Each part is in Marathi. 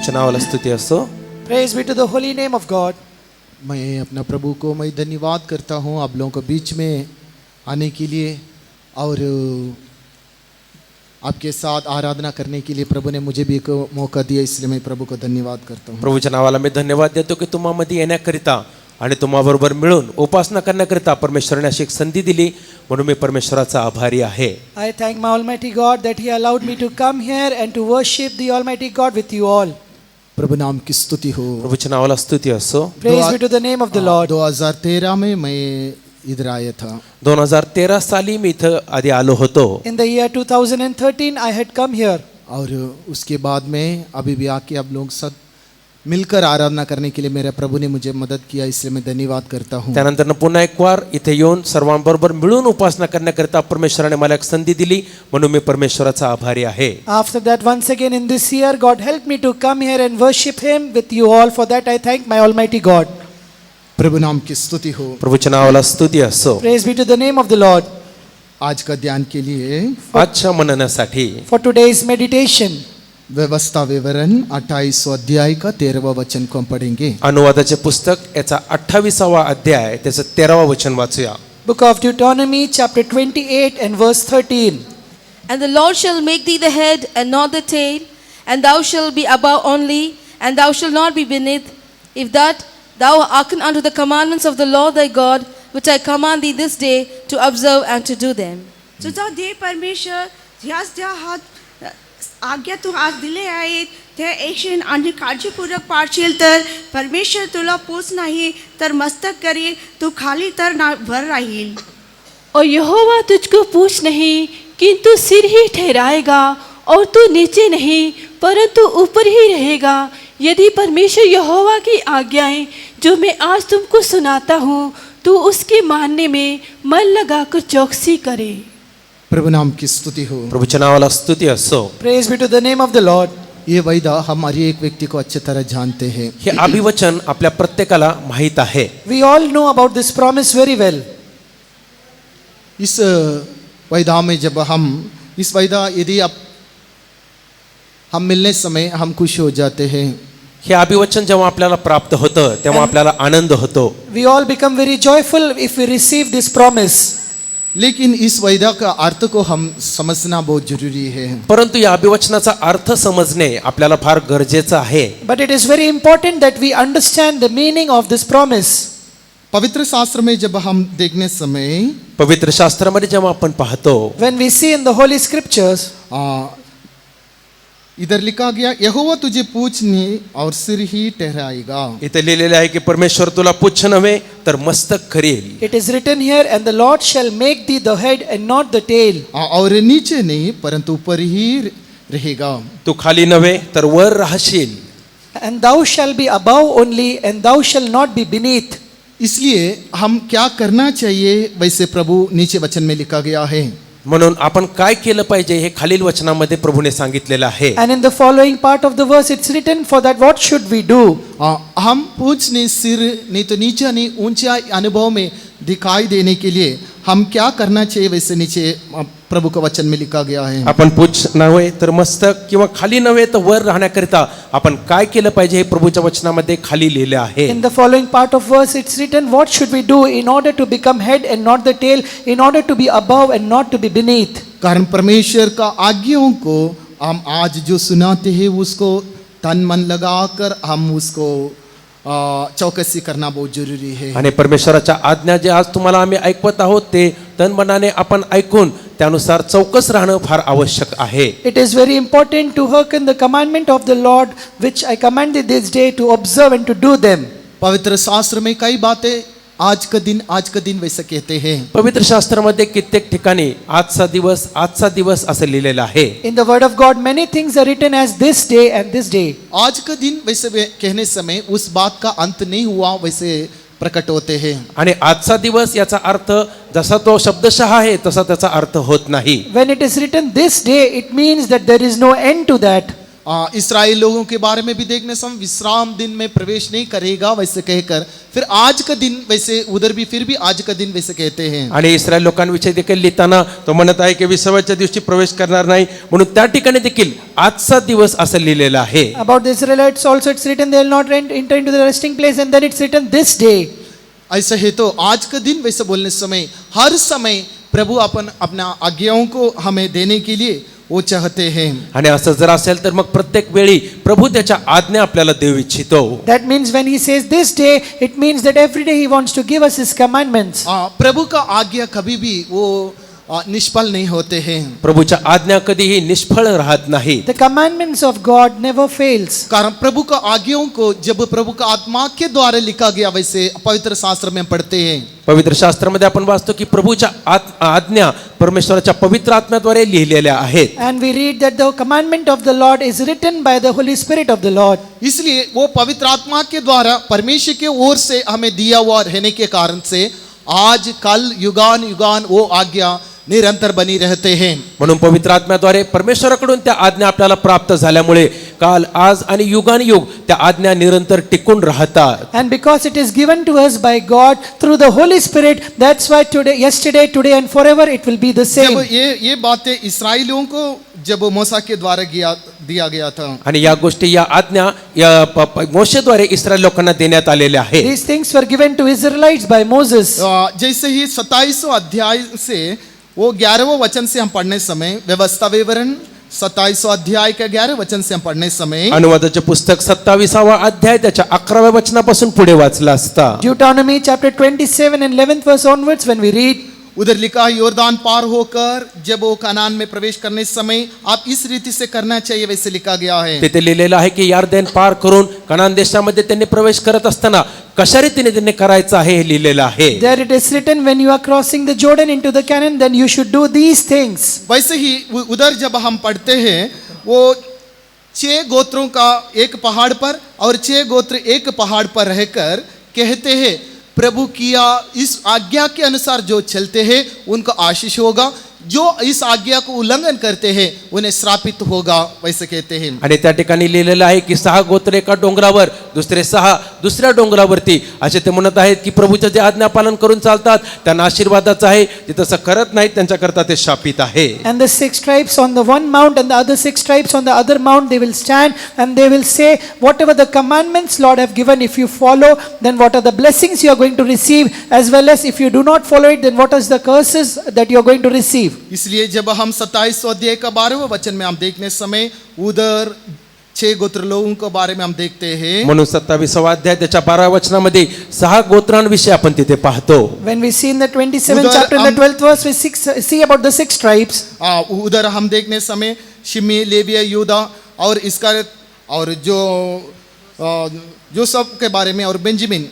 प्रभूच्या नावाला स्तुती असो. Praise be to the holy name of God. मैं अपना प्रभु को मैं धन्यवाद करता हूँ आप लोगों के बीच में आने के लिए और आपके साथ आराधना करने के लिए प्रभु ने मुझे भी एक मौका दिया, इसलिए मैं प्रभु को धन्यवाद करता हूँ. प्रभूच्या नावाला मी धन्यवाद देतो की तुम्हामध्ये येण्याकरिता आणि तुम्हाबरोबर मिळून उपासना करण्याकरिता परमेश्वराने अशी एक संधी दिली, म्हणून मी परमेश्वराचा आभारी आहे. I thank my Almighty God that He allowed me to come here and to worship the Almighty God with you all. प्रभु नाम की स्तुति हो. प्रभूच्या नावाला स्तुती असो. Praise be to the name of the Lord. 2013 में मैं इधर आया था. 2013 साली मी इथं आधी आलो होतो. In the year 2013, I had come here. और उसके बाद में अभी भी आके आप लोग सब मिलकर आराधना करने के लिए मेरे प्रभु ने मुझे मदद किया, इसलिए मैं धन्यवाद करता हूँ. त्यानंतर पुन्हा एक वार इथे येऊन सर्वांबरोबर मिळून उपासना करण्याकरिता परमेश्वराने मला एक संधी दिली, म्हणून मी परमेश्वराचा आभारी आहे. After that, once again in this year, God helped me to come here and worship Him with you all. For that, I thank my Almighty God. प्रभु नाम की स्तुति हो. प्रभूच्या नावाला स्तुती असो. Praise be to the name of the Lord. आज का ध्यान के लिए आजच्या मननासाठी For today's meditation, व्यवस्था विवरण 28 अध्याय का 13वां वचन को हम पढ़ेंगे. अनुवादाचे पुस्तक याचा 28वा अध्याय त्याचं 13वा वचन वाचूया. Book of Deuteronomy, chapter 28 and verse 13. And the Lord shall make thee the head and not the tail, and thou shalt be above only, and thou shalt not be beneath, if that thou hearken unto the commandments of the Lord thy God, which I command thee this day to observe and to do them. तुझा देव परमेश्वर ह्याच त्या हात आज्ञा तू आज दिले आहेत त्या ऐकशील आणि काळजीपूर्वक पाळशील तर परमेश्वर तुला पूछ नाही तर मस्तक करी तू खाली तर ना भर राहील. और यहोवा तुझको पूछ नहीं किंतु सिर ही ठहराएगा, और तू नीचे नहीं परंतु ऊपर ही रहेगा, यदि परमेश्वर यहोवा की आज्ञाएं जो मैं आज तुमको सुनाता हूँ तू उसके मानने में मन लगाकर चौकसी करे. प्रभु नाम की स्तुति हो. प्रभूच्या नावाला स्तुती असो. Praise be to the name of the Lord. ये वायदा हमारी एक व्यक्ति को अच्छी तरह जानते हैं. हे अभिवचन आपल्या प्रत्येकाला माहित आहे. We all know about this promise very well. इस वायदा में जब हम इस वायदा यदि आप हम मिलने समय हम खुश हो जाते हैं. हे अभिवचन जेव्हा आपल्याला प्राप्त होतं तेव्हा आपल्याला आनंद होतो. We all become very joyful if we receive this promise. लेकिन इस वायदा का अर्थ को हम समझना बहुत जरूरी है. परंतु या अभिवचनाचा अर्थ समजणे आपल्याला फार गरजेचं आहे. But it is very important that we understand the meaning of this promise. पवित्र शास्त्र में जब हम देखने समय पवित्र शास्त्रामध्ये जेव्हा आपण पाहतो, When we see in the Holy Scriptures, इधर लिखा गया यहोवा तुझे पूछने और सिर ही ठहराएगा. इथे लिहिलेले आहे की परमेश्वर तुला पुच्छ नव्हे तर मस्तक करेल. it is written here, and the Lord shall make thee the head and not the tail. और नीचे नहीं परंतु ऊपर ही रहेगा. तू खाली नव्हे तर वर राहशील. And thou shalt be above only, and thou shalt not be beneath. इसलिए हम क्या करना चाहिए वैसे प्रभु नीचे वचन में लिखा गया है. म्हणून आपण काय केलं पाहिजे हे खालील वचनामध्ये प्रभूने सांगितलेलं आहे. And in the following part of the verse, it's written, for that what should we do? हम पूछने सिर नहीं तो नीचे नहीं ऊंचा अनुभव में दिखाई देने के लिए हम क्या करना चाहिए वैसे नीचे प्रभु का वचन में लिखा गया है. आपण पुच्छ नव्हे तर मस्तक किंवा खाली नव्हे तर वर राहण्याकरिता आपण काय केलं पाहिजे हे प्रभूच्या वचनामध्ये खाली लिहिलं आहे. In the following part of verse, it's written, what should we do in order to become head and not the tail, in order to be above and not to be beneath? कारण परमेश्वर का आज्ञाओं को हम आज जो सुनाते हैं उसको तन मन लगाकर हम उसको चौकसी करना बहुत जरूरी है. आणि परमेश्वराच्या आज्ञा जे आज तुम्हाला आम्ही ऐकवत आहोत ते तन मनाने आपण ऐकून त्यानुसार चौकस राहणं फार आवश्यक आहे. It is very important to hearken the commandment of the Lord, which I command thee this day, to observe and to do them. पवित्र शास्त्र में कई बातें आज का दिन वैसे कहते हैं. पवित्र शास्त्रामध्ये कित्येक ठिकाणी आजचा दिवस असं लिहिलेलं आहे. In the word of God, many things are written as this day and this day. आज का दिन वैसे कहने समय उस बात का अंत नहीं हुआ वैसे प्रकट होते हैं. आणि आजचा दिवस याचा अर्थ जसा तो शब्दशः आहे तसा त्याचा अर्थ होत नाही. When it is written this day, it means that there is no end to that. इस्राएल लोगों के बारे में भी देखने समय विश्राम दिन में प्रवेश नहीं करेगा वैसे कहकर फिर आज का दिन वैसे उधर भी फिर भी आज का दिन वैसे कहते हैं आणि इस्रायल लोकांविषयी देखील लिहिताना तो म्हणत आहे की 20व्या दिवशी प्रवेश करणार नाही म्हणून त्या ठिकाणी देखील आजचा दिवस असं लिहिलेलं आहे. About the Israelites also it's written they will not enter into the resting place, and then it's written this day. ऐसा है तो आज का दिन वैसे बोलने समय हर समय प्रभु अपना आज्ञाओं को हमें देने के लिए वो चाहते हैं. आणि असं जर असेल तर मग प्रत्येक वेळी प्रभू त्याच्या आज्ञा आपल्याला देऊ इच्छितो. That means when he says this day, it means that every day he wants to give us his commandments. प्रभु का आज्ञा कभी भी वो निष्फल नहीं होते हैं. प्रभूच्या आज्ञा कधीही निष्फळ राहत नाही. The commandments of God never fails. कारण प्रभु का आज्ञाओं को जब प्रभु का आत्मा के द्वारा लिखा गया वैसे पवित्र शास्त्र में पढ़ते हैं. पवित्र शास्त्रामध्ये आपण वाचतो की प्रभूच्या आज्ञा परमेश्वराच्या पवित्र आत्म्याद्वारे लिहिलेल्या आहेत. And we read that the commandment of the Lord is written by the Holy Spirit of the Lord. इसलिए वो पवित्र आत्मा के द्वारा परमेश्वर के ओर से हमें दिया हुआ रहने के कारण से आज कल युगान युगान वो आज्ञा निरंतर बनी रहते हैं. म्हणून पवित्र आत्म्याद्वारे परमेश्वराकडून त्या आज्ञा आपल्याला प्राप्त झाल्यामुळे काल आज आणि युगानुयुग त्या आज्ञा निरंतर टिकून राहतात. And because it is given to us by God through the Holy Spirit, that's why today, yesterday, today and forever it will be the same. जब ये बातें इस्राएलियों को जब मूसा के द्वारा दिया गया था आणि या गोष्टी या आज्ञा या मोशेद्वारे इस्रायल लोकांना देण्यात आलेल्या आहेत. These things were given to Israelites by Moses. जैसे ही 27वां अध्याय से वो 11वें वचन से हम पढ़ने समय व्यवस्था विवरण 27वां अध्याय के 11वें वचन से हम पढ़ने समय अनुवादाचे पुस्तक 27वा अध्याय त्याच्या 11व्या वचनापासून पुढे वाचला असता Deuteronomy chapter 27 and 11th verse onwards, when we read, उधर लिखा योरदान पार होकर जब वो कनान में प्रवेश करने समय आप इस रीति से करना चाहिए वैसे लिखा गया है. तिथे लिहिलेलं आहे की यार्देन पार करून कनान देशामध्ये त्यांनी प्रवेश करत असताना कशा रीतीने त्यांनी करायचं आहे हे लिहिलेलं आहे. there it is written, when you are crossing the Jordan into the Canaan, then you should do these things. वैसे ही उधर जब हम पढ़ते हैं वो 6 गोत्रों का एक पहाड़ पर और 6 गोत्र एक पहाड़ पर रहकर कहते हैं प्रभु किया इस आज्ञा के अनुसार जो चलते हैं उनको आशीष होगा, जो इस आज्ञा को उल्लंघन करते हैं उन्हें श्रापित होगा वैसे कहते हैं. आणि त्या ठिकाणी लिहिलेलं आहे की 6 गोत्र एका डोंगरावर दुसरे 6 दुसऱ्या डोंगरावरती असे ते म्हणत आहेत की प्रभूचं जे आज्ञा पालन करून चालतात त्यांना आशीर्वादाचं आहे, जे तसं करत नाहीत त्यांच्याकरता ते शापित आहे. And the 6 tribes on the one mount and the other 6 tribes on the other mount, they will stand and they will say, whatever the commandments Lord have given, if you follow, then what are the blessings you are going to receive, as well as if you do not follow it, then what is the curses that you are going to receive. इसलिए जब हम 27वां अध्याय का 12वें वचन में हम देखने समय उधर 6 गोत्र लोगों के बारे में हम देखते हैं. म्हणून 27वा अध्याय त्याच्या 12व्या वचनामध्ये 6 गोत्रांविषयी आपण तिथे पाहतो. When we see in the 27th उधर chapter in the Hum- 12th verse, we see about the 6 tribes. उधर हम देखने समय शिमी लेविया यूदा और इसका और जो सब के बारे में और बेंजामिन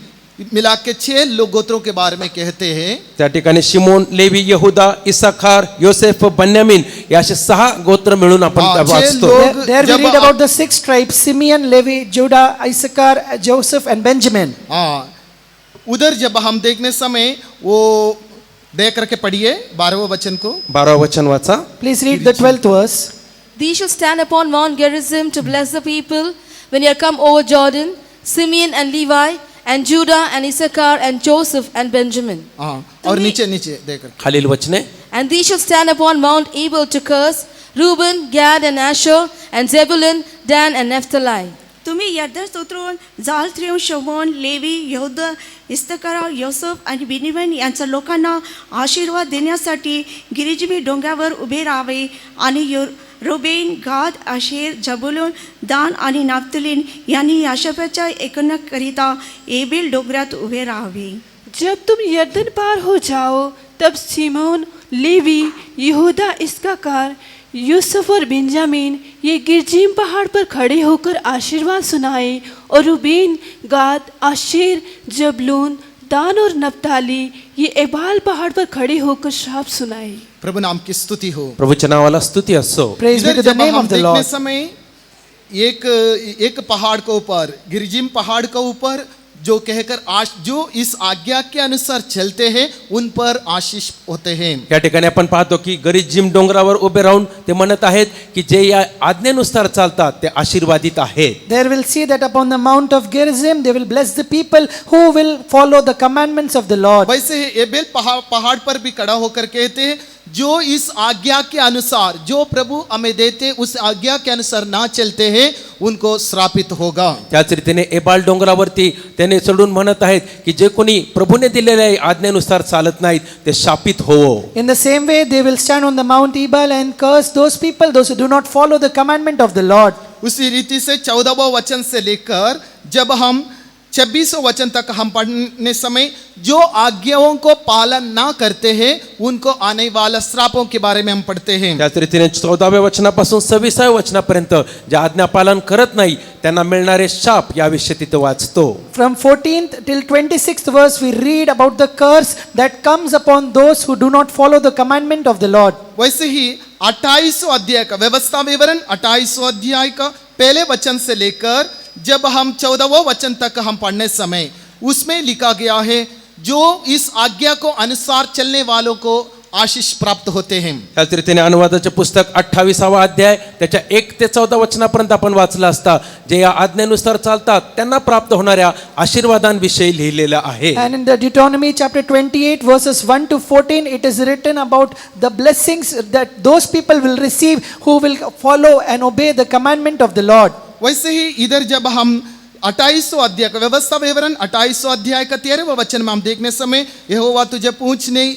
मिला के 6 लोग गोत्रों के बारे में कहते हैं. त्या ठिकाणी शिमोन, लेवी, यहुदा, इसाखार, योसेफ, बन्यामीन या असे 6 गोत्र मिळून आपण हाँ, त्या 6 वाचतो. लोग There we जब read about the 6 tribes, Simeon, Levi, Judah, Issachar, Joseph and Benjamin. उधर जब हम देखने समय वो देख करके पढ़िए 12वें वचन को. 12वा वचन वाचा. Please read the 12th verse. These shall stand upon Mount Gerizim to bless the people when you are come over Jordan, Simeon and Levi, and Judah and Issachar and Joseph and Benjamin. और नीचे देख करके खालील वचने. And these shall stand upon Mount Ebal to curse Reuben, Gad and Asher, and Zebulun, Dan and Naphtali. तुम्ही यर्दस उतरून जाल त्रिऊन शमोन लेवी यहूदा इस्तकारा योसेफ आणि बेन्यामीन यांच्या लोकांना आशीर्वाद देण्यासाठी गिरिजमी डोंगरावर उभे राहावे आणि रोबेन गाद आशेर जबुलून दान आणि नाफ्तलीन यांनी याशोफाच्या एकनाकरिता एबेल डोंगरात उभे राहावे. जब तुम यरदन पार हो जाओ तब सिमोन, लेवी, यहूदा, इस्साकार, यूसुफ और बेंजामिन ये गिरजीम पहाड़ पर खड़े होकर आशीर्वाद सुनाए और रूबेन, गाद, आशेर, जबलून, दान और नप्ताली ये एबाल पहाड़ पर खड़े होकर श्राप सुनाए. प्रभु नाम की स्तुति हो. प्रभूच्या नावाला स्तुती असो. Praise be इधर to the जब name हम of the देखने Lord. समय एक पहाड़ के ऊपर गिरिजिम पहाड़ के ऊपर जो कहकर जो इस आज्ञा के अनुसार चलते हैं उन पर आशीष होते हैं। या ठिकाणी आपण पाहतो की गरिजिम डोंगरावर उभे राहून ते म्हणत आहेत की जे या आज्ञेनुसार चालतात ते आशीर्वादित आहेत. There will see that upon the mount of Gerizim they will bless the people who will follow the commandments of the Lord. वैसे ही एबेल पहाड़ पर भी खड़ा होकर कहते हैं जो इस आज्ञा के अनुसार जो प्रभु हमें देते उस आज्ञा के अनुसार ना चलते हैं उनको श्रापित होगा. त्याच रीतीने एबाल डोंगरावरती त्याने चढून म्हणत आहेत की जे कोणी प्रभूने दिलेल्या आज्ञेनुसार चालत नाहीत ते शापित होवो. In the same way they will stand on the Mount Ebal and curse those people, those who do not follow the commandment of the Lord. उसी रीति से 14वां वचन से लेकर जब हम 26वां वचन तक हम पढ़ने समय जो आज्ञाओं को पालन ना करते हैं उनको आने वाला श्रापों के बारे में हम पढ़ते हैं. त्याच रीतीने 14व्या वचनापासून 26व्या वचनापर्यंत जे आज्ञापालन करत नाही त्यांना मिळणारे शाप याविषयी तिथे वाचतो. From 14th till 26th verse we read about the curse that comes upon those who do not follow the commandment of the Lord. वैसे ही 28वां अध्याय का व्यवस्था विवरण 28वां अध्याय का पहले वचन से लेकर जब हम 14वां वचन तक हम पढ़ने समय उसमें लिखा गया है जो इस आज्ञा को अनुसार चलने वालों को आशीष प्राप्त होते हैं. त्याच रीतीने अनुवादाचे पुस्तक 28वा अध्याय त्याच्या 1 ते 14 वचनापर्यंत आपण वाचलं असता जे या आज्ञेनुसार चालतात त्यांना प्राप्त होणाऱ्या आशीर्वादांविषयी लिहिलेलं आहे. And in the Deuteronomy chapter 28 verses 1 to 14 it is written about the blessings that those people will receive who will follow and obey the commandment of the Lord. वैसे ही इधर जब हम 28वां अध्याय का व्यवस्था विवरण 28वां अध्याय का 13वां वचन में हम देखने समय यहोवा तुझे पूछ नहीं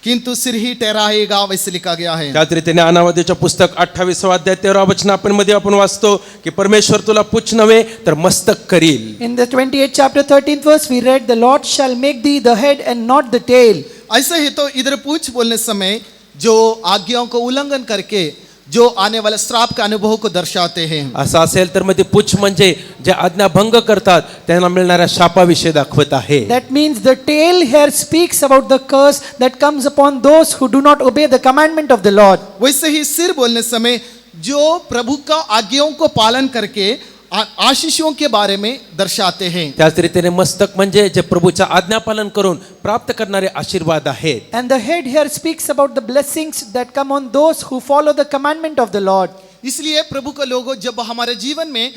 किंतु सिर ही ठहराएगा वैसे लिखा गया है. त्याच रीतीने अनुवादाचे पुस्तक 28वा अध्याय 13व्या वचनामध्ये आपण वाचतो की परमेश्वर तुला पुच्छ नव्हे तर मस्तक करील. In the 28th chapter 13th verse we read the Lord shall make thee the head and not the tail. ऐसे ही तो इधर पूछ बोलने समय जो आज्ञाओं को उल्लंघन करके जो आने वाले श्राप के अनुभव को दर्शाते हैं. असं असेल तर मध्ये पुच्छ म्हणजे जे आज्ञा भंग करतात त्यांना मिळणाऱ्या शापाविषयी दाखवत आहे. That means the tail here speaks about the curse that comes upon those who do not obey the commandment of the Lord. वैसे ही सिर बोलने समय जो प्रभु का आज्ञाओं को पालन करके आशीषों के बारे में दर्शाते हैं. त्याच रीतीने मस्तक म्हणजे जे प्रभूच्या आज्ञापालन करून प्राप्त करणारे आशीर्वाद आहेत. And the head here speaks about the blessings that come on those who follow the commandment of the Lord. इसलिए प्रभु के लोगों जब हमारे जीवन में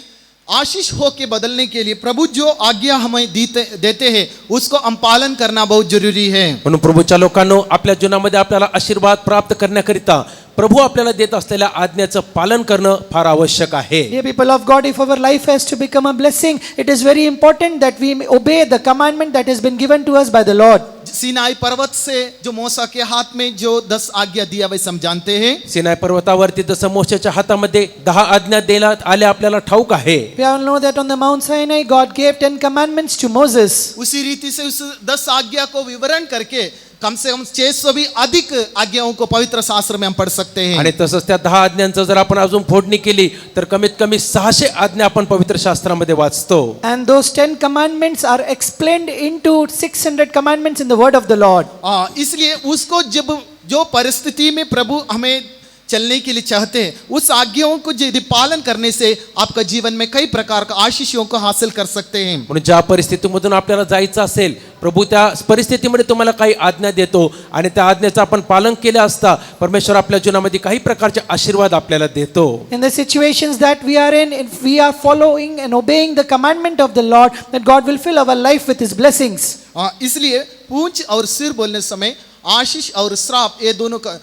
आशीष हो के बदलने के लिए प्रभु जो आज्ञा हमें देते हैं उसको हम पालन करना बहुत जरूरी है. म्हणून प्रभूच्या लोकांनो आपल्या जीवनामध्ये आपल्याला आशीर्वाद प्राप्त करण्याकरिता प्रभू आपल्याला देत असलेल्या आज्ञेचं पालन करणं फार आवश्यक आहे. Dear people of God, if our life has to become a blessing, it is very important that we obey the commandment that has been given to us by the Lord. Sinai पर्वत से जो मूसा के हाथ में जो 10 आज्ञा दिया वैसे हम जानते हैं. सिनाई पर्वतावरती जसं मोशेच्या हातामध्ये 10 आज्ञा देण्यात आल्या आपल्याला ठाऊक आहे. We all know that on the Mount Sinai God gave 10 commandments to Moses. उसी रीति से उस 10 आज्ञा को विवरण करके कम से कम 600 भी अधिक आज्ञाओं को पवित्र शास्त्र में हम पढ़ सकते हैं. आणि तसंच त्या 10 आज्ञांचं जर आपण अजून फोडणी केली तर कमीत कमी 600 आज्ञा आपण पवित्र शास्त्रामध्ये वाचतो. And those 10 commandments are explained into 600 commandments in the word of the Lord. इसलिए उसको जब जो परिस्थिति में प्रभु हमें चलने के लिए चाहते हैं उस आज्ञाओं को यदि पालन करने से आपका जीवन में कई प्रकार का आशीषों को हासिल कर सकते हैं. म्हणून ज्या परिस्थितीमधून आपल्याला जायचं असेल प्रभू त्या परिस्थितीमध्ये तुम्हाला काही आज्ञा देतो आणि त्या आज्ञेचं आपण पालन केलं असता परमेश्वर आपल्या जीवनामध्ये काही प्रकारचे आशीर्वाद आपल्याला देतो. In the situations that we are in, if we are following and obeying the commandment of the Lord, that God will fill our life with His blessings. इसलिए पूंछ और सिर बोलने समय आशीष और श्राप ये दोनों का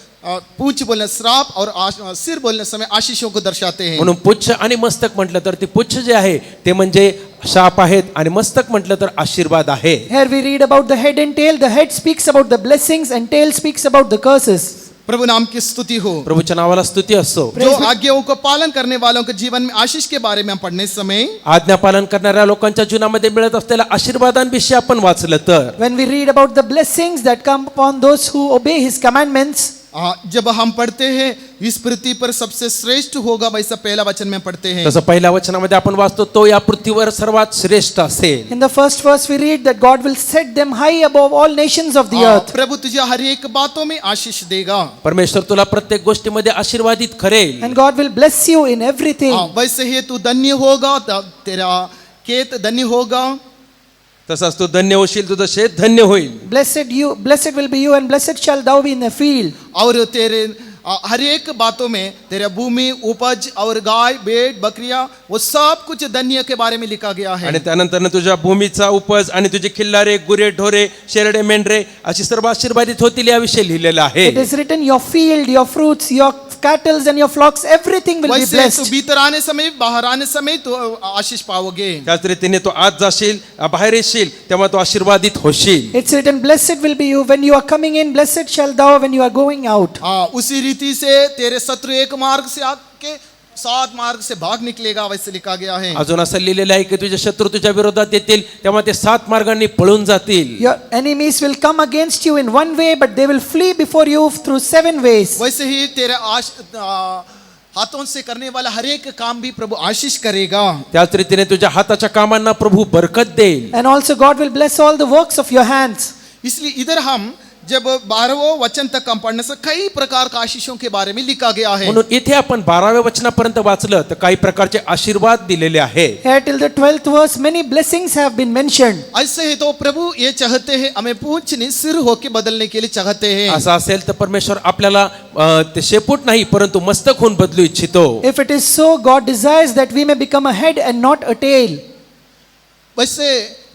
पूंछ बोलने श्राप और सिर बोलने समय आशीषों को दर्शाते हैं. म्हणून पुच्छ आणि मस्तक म्हटलं तर ते पुच्छ जे आहे ते म्हणजे शाप आहेत आणि मस्तक म्हटलं तर आशीर्वाद आहे. Here we read about the head and tail. The head speaks about the blessings and tail speaks about the curses. प्रभु नाम की स्तुति हो. प्रभूच्या नावाला स्तुती असो. जो आज्ञाओं को पालन करने वालों के जीवन में आशीष के बारे में हम पढ़ने समय आज्ञा पालन करणाऱ्या लोकांच्या जीवनामध्ये मिळत असलेल्या आशीर्वादांविषयी आपण वाचलं तर When we read about the blessings that come upon those who obey His commandments, जब हम पढ़ते हैं इस पृथ्वी पर सबसे श्रेष्ठ होगा वैसा पहला वचन में पढ़ते हैं. तसं पहिल्या वचनामध्ये आपण वाचतो तो या पृथ्वीवर सर्वात श्रेष्ठ असेल. in the first verse we read that God will set them high above all nations of the earth. प्रभु तुझे हर एक बातों में आशीष देगा. परमेश्वर तुला प्रत्येक गोष्टीमध्ये आशीर्वादित करेल. And God will bless you in everything. वैसे ही तू धन्य होगा तेरा खेत धन्य होगा तसाच तू धन्य होशील, तुझं शेत धन्य होईल. Blessed will be you, and blessed shall thou be in the field. और तेरे हर एक बातों में तेरा भूमि, उपज और गाय, भेड़, बकरियां, वो सब कुछ धन्य के बारे में लिखा गया है. आणि त्यानंतर तुझ्या भूमीचा उपज आणि तुझी खिल्लारे, गुरे, ढोरे, शेरडे, मेंढरे अशी सर्व आशीर्वादित होतील याविषयी लिहिलेलं आहे. It is written, your field, your fruits, your cattle and your flocks, everything will be वैसे तू blessed. भीतर आने समय, बाहर आने समय तो आशीष पाओगे. त्याच रीतीने तू आत जाशील, बाहेर येशील, तेव्हा तू आशीर्वादित होशील. It's written, blessed will be you when you are coming in, blessed shall thou when you are going out. उसी रीति से तेरे शत्रु एक मार्ग से आके 7 मार्ग से भाग निकलेगा, वैसे लिखा गया है. अजून असं लिहिलेलं आहे की तुझे शत्रू तुझ्या विरोधात येतील तेव्हा ते 7 मार्गांनी पळून जातील. Your enemies will come against you in one way, but they will flee before you through 7 ways. वैसे ही तेरे हाथों से करने वाला हर एक काम भी प्रभु आशीष करेगा. त्याच रीतीने तुझ्या हाताच्या कामांना प्रभू बरकत देईल. And also God will bless all the works of your hands. इसलिए इधर हम जब 12वें वचन तक हम पढ़ने से कई प्रकार का आशीषों के बारे में लिखा गया है. म्हणून इथे आपण 12व्या वचनापर्यंत वाचलं तर काही प्रकारचे आशीर्वाद दिलेले आहे. Here till the 12th verse, many blessings have been mentioned. ऐसे ही तो प्रभु ये चाहते हैं, हमें पूंछ नहीं सिर होके बदलने के लिए चाहते हैं. असं असेल तर परमेश्वर आपल्याला ते शेपूट नाही परंतु मस्तक होऊन बदलू इच्छितो. If it is so, God desires that we may become a head and not a tail. वैसे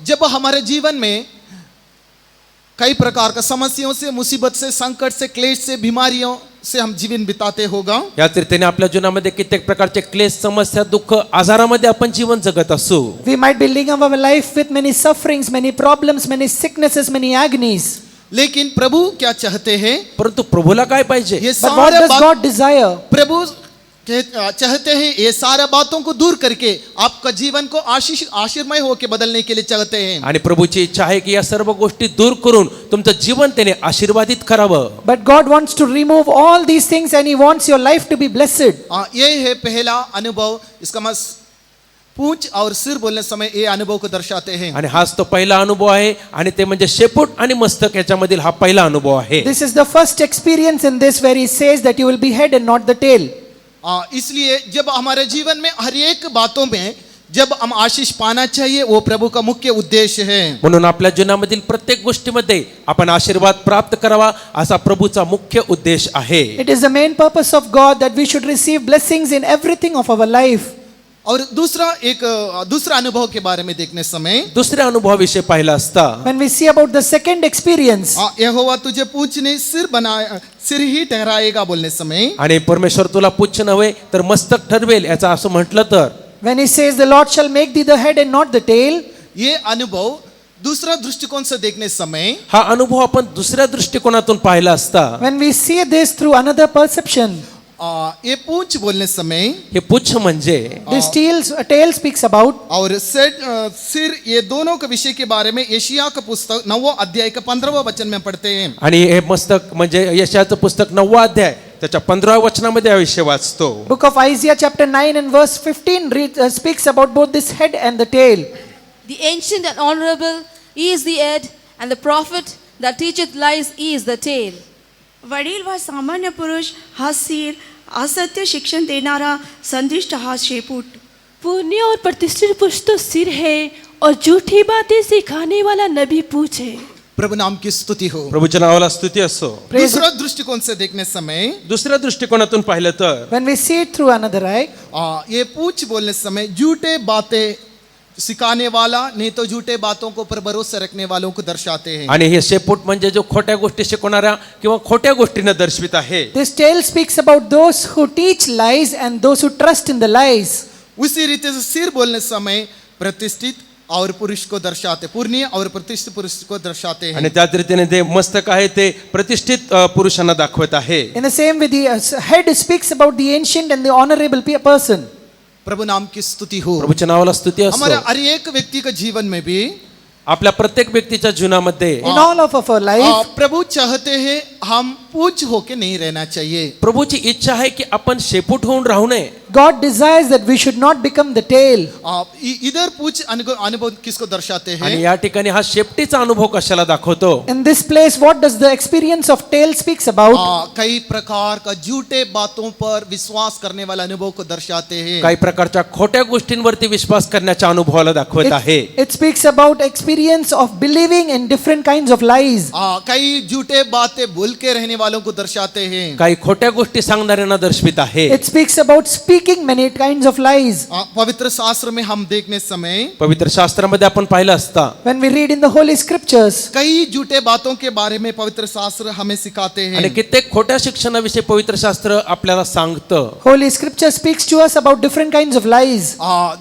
जब हमारे जीवन में कई प्रकार का समस्याओं से, मुसीबत से, संकट से, क्लेश से, बीमारियों से हम जीवन बिताते होगा. याच रीतीने आपल्या जीवनामध्ये कित्येक प्रकारचे क्लेश, समस्या, दुःख, आजारामध्ये आपण जीवन जगत असू. We might be living our life with many sufferings, many problems, many sicknesses, many agonies. लेकिन प्रभु क्या चाहते हैं? परंतु प्रभूला काय पाहिजे? ये But what सारे does God desire? प्रभु चाहते हैं ये सारे बातों को दूर करके आपका जीवन को आशीर्मय होके बदलने के लिए चाहते हैं. आणि प्रभूची इच्छा आहे की या सर्व गोष्टी दूर करून तुमचं जीवन त्याने आशीर्वादित करावं. But God wants to remove all these things and He wants your life to be blessed. ये है पहला अनुभव. इसका पूंछ और सिर बोलने समय ये अनुभव को दर्शाते हैं. आणि हाच तो पहिला अनुभव आहे आणि ते म्हणजे शेपूट आणि मस्तक याच्यामधील हा पहिला अनुभव आहे. This is the first experience in this where He says that you will be head and not the tail. इसलिए जब हमारे जीवन में हर एक बातों में जब हम आशीष पाना चाहिए, वो प्रभु का मुख्य उद्देश्य है. म्हणून आपल्या जीवनामधील प्रत्येक गोष्टीमध्ये आपण आशीर्वाद प्राप्त करावा असा प्रभूचा मुख्य उद्देश आहे. It is the main purpose of God that we should receive blessings in everything of our life. और दूसरा अनुभव के बारे में देखने समय दुसऱ्या अनुभवाविषयी पाहिलं असता When we see about the second experience, यहोवा तुझे पूंछने सिर ही ठहराएगा बोलने समय आणि परमेश्वर तुला पुच्छ नव्हे तर मस्तक ठरवेल याचा असं म्हटलं तर when He says the Lord shall make thee the head and not the tail, ये अनुभव दूसरा दृष्टिकोण से देखने समय हा अनुभव आपण दुसऱ्या दृष्टिकोनातून पाहिला असता when we see this through another perception, ये पूंछ बोलने समय हे पुच्छ म्हणजे this tail speaks about, और सिर, ये दोनों के विषय के बारे में यशायाह का पुस्तक 9वां अध्याय का 15वां वचन में पढ़ते हैं. आणि हे मस्तक म्हणजे यशायाचं पुस्तक 9वा अध्याय त्याच्या 15व्या वचनामध्ये हा विषय वाचतो. book of Isaiah chapter 9 and verse 15 speaks about both this head and the tail. The ancient and honorable, he is the head, and the prophet that teacheth lies, he is the tail. वडील व सामान्य पुरुष हा सिर, असत्य शिक्षण देणारा संदिष्ट हा शेपूट. पुण्य और प्रतिष्ठित पुरुष तो सिर है और झूठी बातें सिखाने वाला नबी पूछ है. प्रभु नाम की स्तुति हो. प्रभूच्या नावाला स्तुती असो. दूसरा दृष्टिकोण से देखने समय दुसऱ्या दृष्टिकोनातून पाहिलं तर When we see it through another eye, ये पूंछ बोलने समय झूठे बातें सिखाने वाला, नहीं तो झूठे बातों को पर भरोसा रखने वालों को दर्शाते हैं. आणि हे शेपूट म्हणजे जो खोट्या गोष्टी शिकवणाऱ्या किंवा खोट्या गोष्टींना दर्शवित आहे. this tail speaks about those who teach lies and those who trust in the lies. उसी रीति से सिर बोलने समय प्रतिष्ठित और पुरुष को दर्शाते, पुण्य और प्रतिष्ठित पुरुष को दर्शाते हैं. आणि त्याच रीतीने ते मस्तक आहे ते प्रतिष्ठित पुरुषांना दाखवत आहे. In the same way, the head speaks about the ancient and the honorable person. प्रभु नाम की स्तुति हो. प्रभूच्या नावाला स्तुती असो. हमारे हर एक व्यक्ति के जीवन में भी आपल्या प्रत्येक व्यक्तीच्या जीवनामध्ये In all of our life, प्रभु चाहते हैं हम पूंछ होके नहीं रहना चाहिए. प्रभूची इच्छा आहे की आपण शेपूट होऊन राहू नये. God desires that we should not become the tail. इधर पूछ अनुभव किसको दर्शाते हैं? आणि या ठिकाणी हा शेपटीचा अनुभव कशाला दाखवतो? In this place, what does the experience of tail speaks about? कई प्रकार का झूठे बातों पर विश्वास करने वाला अनुभव को दर्शाते हैं। काही प्रकारच्या खोट्या गोष्टींवरती विश्वास करण्याच्या अनुभवाला दाखवत आहे. It speaks about experience of believing in different kinds of lies. कई झूठे बातें बोल के रहने वालों को दर्शाते हैं। काही खोट्या गोष्टी सांगणाऱ्यांना दर्शवित आहे. It speaks about speaking many kinds of lies. पवित्र शास्त्र में हम देखने समय पवित्र शास्त्रामध्ये आपण पाहिलं असता When we read in the Holy Scriptures, कई झूठे बातों के बारे में पवित्र शास्त्र हमें सिखाते आणि हैं। कित्येक खोट्या शिक्षणाविषयी पवित्र शास्त्र आपल्याला सांगतं. Holy Scripture speaks to us about different kinds of lies.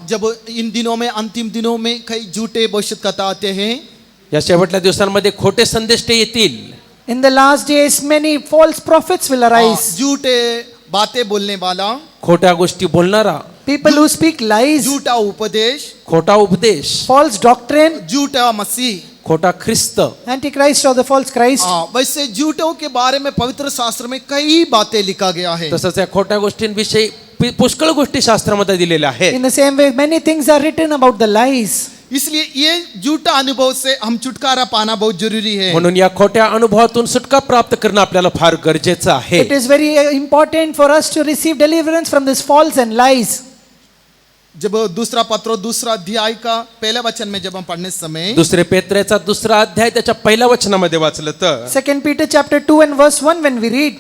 जब इन दिनों में अंतिम दिनों में कई झूठे भविष्यद्वक्ता आते हैं, या शेवटल्या दिवसांमध्ये खोटे संदेश ते येतील. In the last days, many false prophets will arise. झूठे बातें बोलने वाला, खोट्या गोष्टी बोलणारा, People who speak lies, झूठा उपदेश, खोटा उपदेश, false doctrine, झूठा मसीह। खोटा ख्रिस्त. Antichrist or the false Christ. वैसे झूठों के बारे में पवित्र शास्त्र में कई बातें लिखा गया है। तसंच या खोट्या गोष्टींविषयी पुष्कळ गोष्टी शास्त्रामध्ये दिलेल्या आहेत. In the same way, many things are written about the lies. इसलिए ये झूठा अनुभव से हम छुटकारा पाना बहुत जरूरी है। म्हणून या खोट्या अनुभवातून सुटका प्राप्त करणं आपल्याला फार गरजेचं आहे. It is very important for us to receive deliverance from this false and lies. जब दूसरा पत्र दूसरा अध्याय का पहले वचन में जब हम पढ़ने समय दुसरे पेत्रेचा दुसरा अध्याय त्याच्या पहिल्या वचनामध्ये वाचलं तर 2 Peter chapter 2 and verse 1, when we read,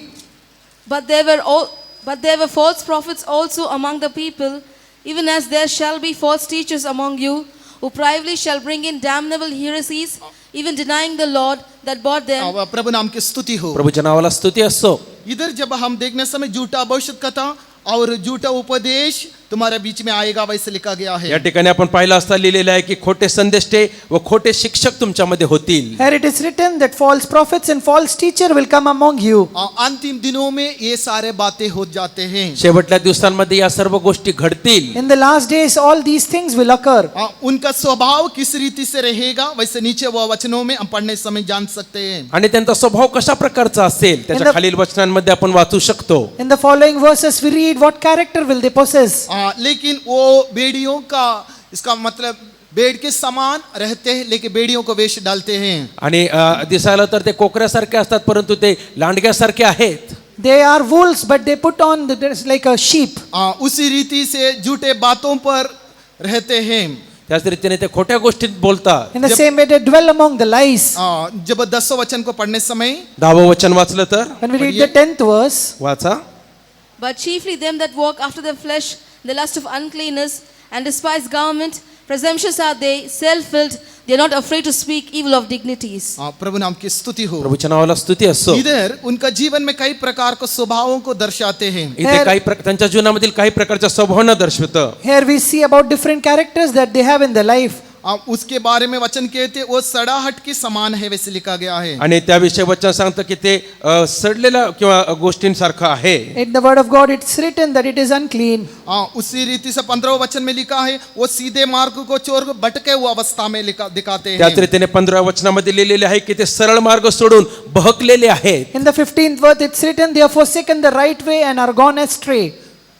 But there were false prophets also among the people, even as there shall be false teachers among you, who privily shall bring in damnable heresies, even denying the Lord that bought them. प्रभु नाम की स्तुति हो। प्रभूच्या नावाला स्तुती असो. इधर जब हम देखने समय झूठा भविष्यद्वक्ता और झूठा उपदेश तुम्हारे बीच में आएगा वैसे लिखा गया या है। ठिकाणी आपण पाहिलं असता लिहिलेलं आहे की खोटे संदेष्टे व खोटे शिक्षक तुमच्यामध्ये होतील. here it is written that false prophets and false teacher will come among you. अंतिम दिनों में ये सारे बातें हो जाते हैं। शेवटल्या दिवसांमध्ये या सर्व गोष्टी घडतील. In the last days, all these things will occur. उनका स्वभाव किस रीति से रहेगा वैसे नीचे वह वचनों में हम पढ़ने समय जान सकते हैं। आणि त्यांचा स्वभाव कशा प्रकारचा असेल त्याच्या खालील वचनांमध्ये आपण वाचू शकतो. In the following verses, we read what character will they possess. लेकिन वो बेड़ियों का इसका मतलब बेड़ के समान रहते हैं लेकिन बेड़ियों को वेश डालते हैं। आणि दिसायला तर ते कोकऱ्यासारखे असतात परंतु ते लांडग्यासारखे आहेत. They are wolves, but they put on the dress like a sheep. उसी रीति से झूठे बातों पर रहते हैं। त्याच रीतीने ते खोट्या गोष्टीत बोलतात. In the same way, they dwell among the lies. जब 10वें वचन को पढ़ने समय 10वें वचन वाचलं तर When we read the 10th verse, वाचा. But chiefly them that walk after the flesh, the lust of uncleanness, and despise government, presumptuous are they, self-willed, they are not afraid to speak evil of dignities. प्रभु नाम की स्तुति हो। प्रभूच्या नावाला स्तुती असो. इधर उनका जीवन में कई प्रकार के स्वभावों को दर्शाते हैं। इथे काही त्यांच्या जीवनामधील काही प्रकारच्या स्वभावांना दर्शवतं. here we see about different characters that they have in their life. उसके बारे में वचन कहते वो सड़ाहट के समान है वैसे लिखा गया है। आणि त्याविषयी वचन सांगतं की ते सडलेल्या किंवा गोष्टींसारखं आहे. In the word of God, it's written that it is unclean. उसी रीति से 15वें वचन में लिखा है वो सीधे मार्ग को छोड़ भटके हुए अवस्था में दिखाते त्याच हैं। रीतीने 15व्या वचनामध्ये लिहिलेले आहे की ते सरळ मार्ग सोडून बहकलेले आहेत. In the 15th verse, it's written, they have forsaken the right way and are gone astray.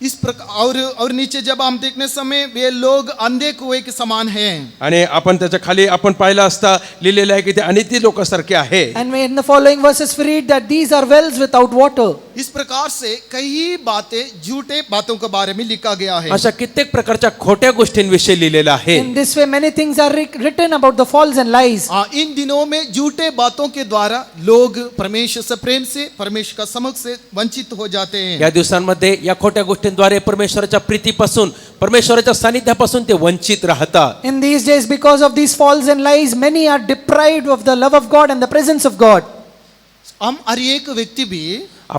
इस प्रकार और नीचे जब हम देखने समय वे लोग अंधे कुएं के समान हैं। आणि आपण त्याच्या खाली आपण पाहिलं असता लिहिलेलं आहे की ते अनिती लोकांसारखे आहे. And in the following verses, we read that these are wells without water. इस प्रकार से कई बातें झूठे बातों के बारे में लिखा गया है। अशा कित्येक प्रकारच्या खोट्या गोष्टींविषयी लिहिलेलं आहे. In this way, many things are written about the false and lies. In दिनों में झूठे बातों के द्वारा लोग परमेश्वर से प्रेम से परमेश्वर का समक्ष से वंचित हो जाते हैं। या दिवसांमध्ये या खोट्या गोष्टींद्वारे परमेश्वराच्या प्रीतीपासून परमेश्वराच्या सानिध्यापासून ते वंचित राहतात. In these days, because of these false and lies, many are deprived of the love of God and the presence of God. हम हर एक व्यक्ति भी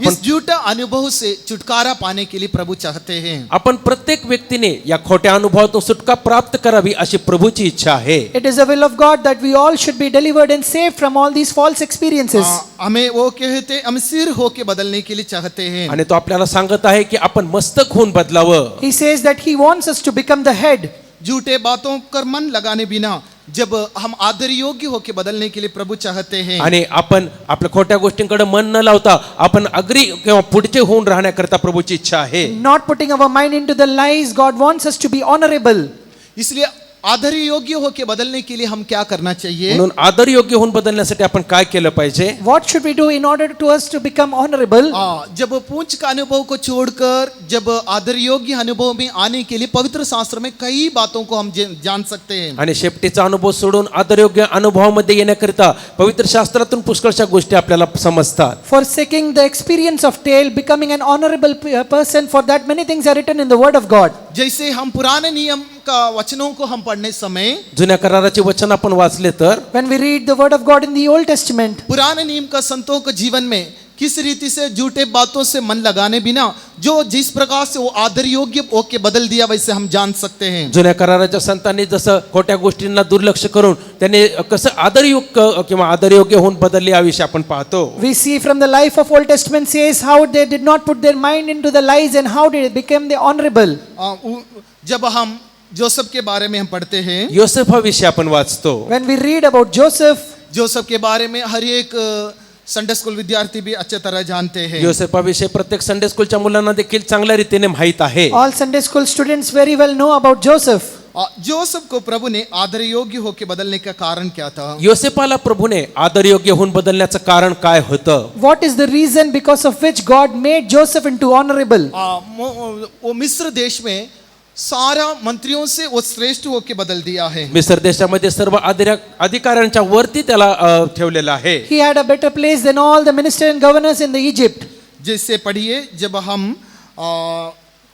इस झूठा अनुभव से छुटकारा पाने के लिए प्रभु चाहते हैं। आपण प्रत्येक व्यक्तीने या खोट्या अनुभवातून सुटका प्राप्त करावी अशी प्रभूची इच्छा आहे. It is the will of God that we all should be delivered and saved from all these false experiences. हमें वो कहते हम सिर होके बदलने के लिए चाहते हैं। आणि तो आपल्याला सांगत आहे की आपण मस्तक होऊन बदलावं. He says that he wants us to become the head. झूठे बातों पर मन लगाने बिना जब हम आदर योग्य होके बदलने के लिए प्रभु चाहते हैं, आणि आपण आपल्या खोट्या गोष्टींकडे मन न लावता आपण अग्री किंवा पुढचे होऊन राहण्याकरता प्रभूची इच्छा आहे. Not putting our mind into the lies, God wants us to be honorable. इसलिए आदर योग्य होके बदलने के लिए हम क्या करना चाहिए? म्हणून आदर योग्य होऊन बदलण्यासाठी आपण काय केलं पाहिजे? What should we do in order to us to become honorable? जब पूंछ का अनुभव को छोड़कर जब आदर योग्य अनुभव में आने के लिए पवित्र शास्त्र में कई बातों को हम जान सकते हैं. आणि शेपटीचा अनुभव सोडून आदरयोग्य अनुभवामध्ये येण्याकरिता पवित्र शास्त्रातून पुष्कळशा गोष्टी आपल्याला समजतात. Forsaking the experience of tail, becoming an honorable person, for that many things are written in the word of God. जैसे हम पुराने नियम का वचनों को हम पढ़ने समय जुन्या कराराचे वचन आपण वाचले तर When we read the word of God in the Old Testament, पुराने नियम का संतों के जीवन में किस रीति से झूठे बातों से मन लगाने बिना जो जिस प्रकार से वो आदर योग्य होके बदल दिया वैसे हम जान सकते हैं. जुन्या कराराच्या संतांनी जसं खोट्या गोष्टींना दुर्लक्ष करून त्यांनी कसं आदरयुक्त किंवा आदरयोग्य होऊन बदलले याविषयी आपण पाहतो. we see from the life of Old Testament says how they did not put their mind into the lies and how they became the honorable. जब हम जोसेफ के बारे में हम पढ़ते हैं, योसेफाविषयी आपण वाचतो. When we read about Joseph, Joseph के बारे में हर एक संडे स्कूल विद्यार्थी भी अच्छे तरह जानते हैं. योसेफाविषयी प्रत्येक संडे स्कूलच्या मुलांना देखील चांगल्या रीतीने माहित आहे. all Sunday school students very well know about Joseph. Joseph को प्रभु ने आदर योग्य होके बदलने का कारण क्या था? योसेफाला प्रभूने आदरयोग्य होऊन बदलण्याचं कारण काय होतं? What is the reason because of which God made Joseph into honorable? वो मिस्र देश में सारा मंत्रियों से वो श्रेष्ठ होके बदल दिया है. मिस्र देशामध्ये सर्व अधिकाऱ्यांच्या वरती त्याला ठेवलेलं आहे. He had a better place than all the ministers and governors in the Egypt. जैसे पढ़िए जब हम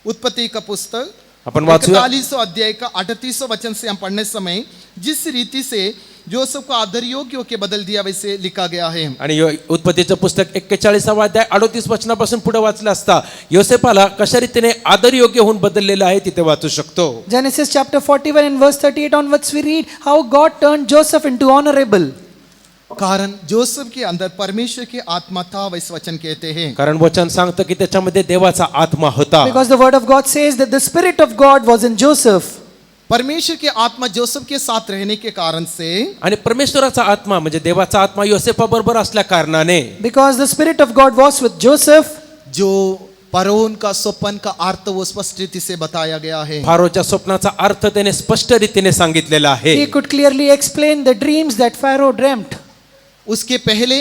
उत्पत्ति का पुस्तक आपण वाचूया. 41 अध्याय का 38 वचन से हम पढ़ने समय जिस रीति से जोसेफ को आदर योग्य होके बदल दिया वैसे लिखा गया है. आणि उत्पत्तीचं पुस्तक 41 अध्याय 38 वचनापासून पुढे वाचलं असता योसेफाला कशा रीतीने आदरयोग्य होऊन बदललेलं आहे तिथे वाचू शकतो. Genesis chapter 41 and verse 38 onwards we read how God turned Joseph into honorable. कारण जोसेफ के अंदर परमेश्वर की आत्मा था वैसे वचन कहते हैं. कारण वचन सांगतं की त्याच्यामध्ये देवाचा आत्मा होता. Because the word of God says that the spirit of God was in Joseph. परमेश्वर की आत्मा जोसेफ के साथ रहने के कारण से आणि परमेश्वराचा आत्मा म्हणजे देवाचा आत्मा योसेफा बरोबर असल्या कारणाने Because the spirit of God was with Joseph, जो फरोन का स्वप्न का अर्थ वो स्पष्ट रीति से बताया गया है. फारोच्या स्वप्नाचा अर्थ त्याने स्पष्ट रीतीने सांगितलेला आहे. he could clearly explain the dreams that Pharaoh dreamt. उसके पहले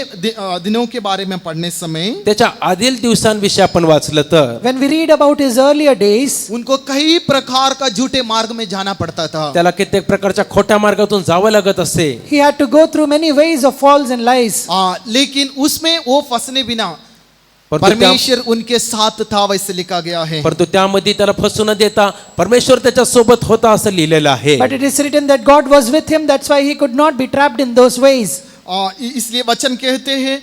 दिनों के बारे में पढ़ने समय त्याच्या आदिल दिवसांविषयी आपण वाचलं तर When we read about his earlier days, उनको कई प्रकार का झूठे मार्ग में जाना पड़ता था. त्याला कित्येक प्रकारच्या खोट्या मार्गातून जावं लागत असे. he had to go through many ways of false and lies. लेकिन उसमें वो फंसने बिना परंतु परमेश्वर उनके साथ था वैसे लिखा गया है. परंतु त्यामध्ये त्याला फसू न देता परमेश्वर त्याच्या सोबत होता असं लिहिलेलं आहे. But it is written that God was with him, that's why he could not be trapped in those ways. इसलिए वचन कहते हैं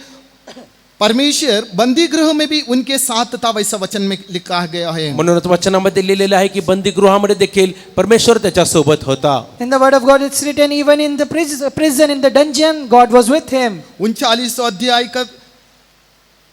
परमेश्वर बंदी गृह में भी उनके साथ था वैसा वचन में लिखा गया है. म्हणूनच वचनामध्ये लिहिलेलं आहे की बंदीगृहामध्ये देखील परमेश्वर त्याच्या सोबत होता. In the word of God it's written even in the prison, in the dungeon, God was with him. 39 अध्याय का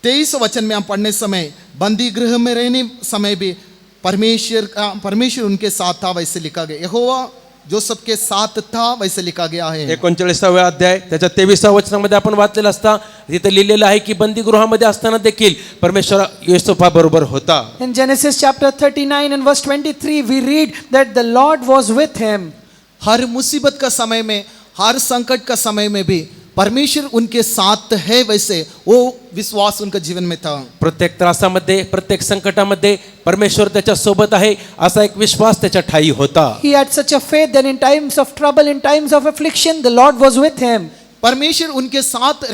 23 वचन में हम पढ़ने समय बंदी गृह में रहने समय भी परमेश्वर उनके साथ था वैसे लिखा गया. यहोवा जोसेफ के साथ था वैसे लिखा गया है. 39 अध्याय त्याच्या 23 वचनामध्ये आपण वाचलेलं असता तिथे लिहिलेलं आहे की बंदीगृहामध्ये असताना देखील परमेश्वर योसेफा बरोबर होता. In Genesis chapter 39 and verse 23 we read that the Lord was with him. हर मुसीबत का समय में हर संकट का समय में भी परमेश्वर उनके साथ है वैसे वो विश्वास उनका जीवन में था. प्रत्येक त्रासामध्ये प्रत्येक संकटामध्ये परमेश्वर त्याच्या सोबत आहे असा एक विश्वास त्याच्या ठायी होता. He had such a faith that in times of trouble, in times of affliction, the Lord was with him. परमेश्वर उनके साथ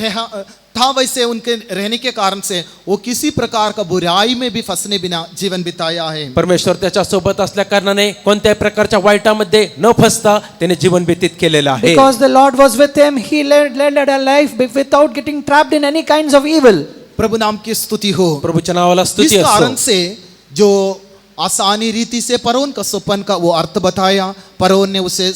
था वैसे उनके रहने के कारण से वो किसी प्रकार का बुराई में भी फंसने बिना जीवन बिताया है. परमेश्वर त्याच्या सोबत असल्या कारणाने कोणत्याही प्रकारच्या वाईटामध्ये न फसता त्याने जीवन व्यतीत केलेलं आहे. Because the Lord was with him, he led a life without getting trapped in any kinds of evil. प्रभु नाम की स्तुति हो. प्रभूच्या नावाला इस स्तुती कारण असो. से जो आसानी रीति से फरोन का स्वप्न का वो अर्थ बताया, फरोन ने उसे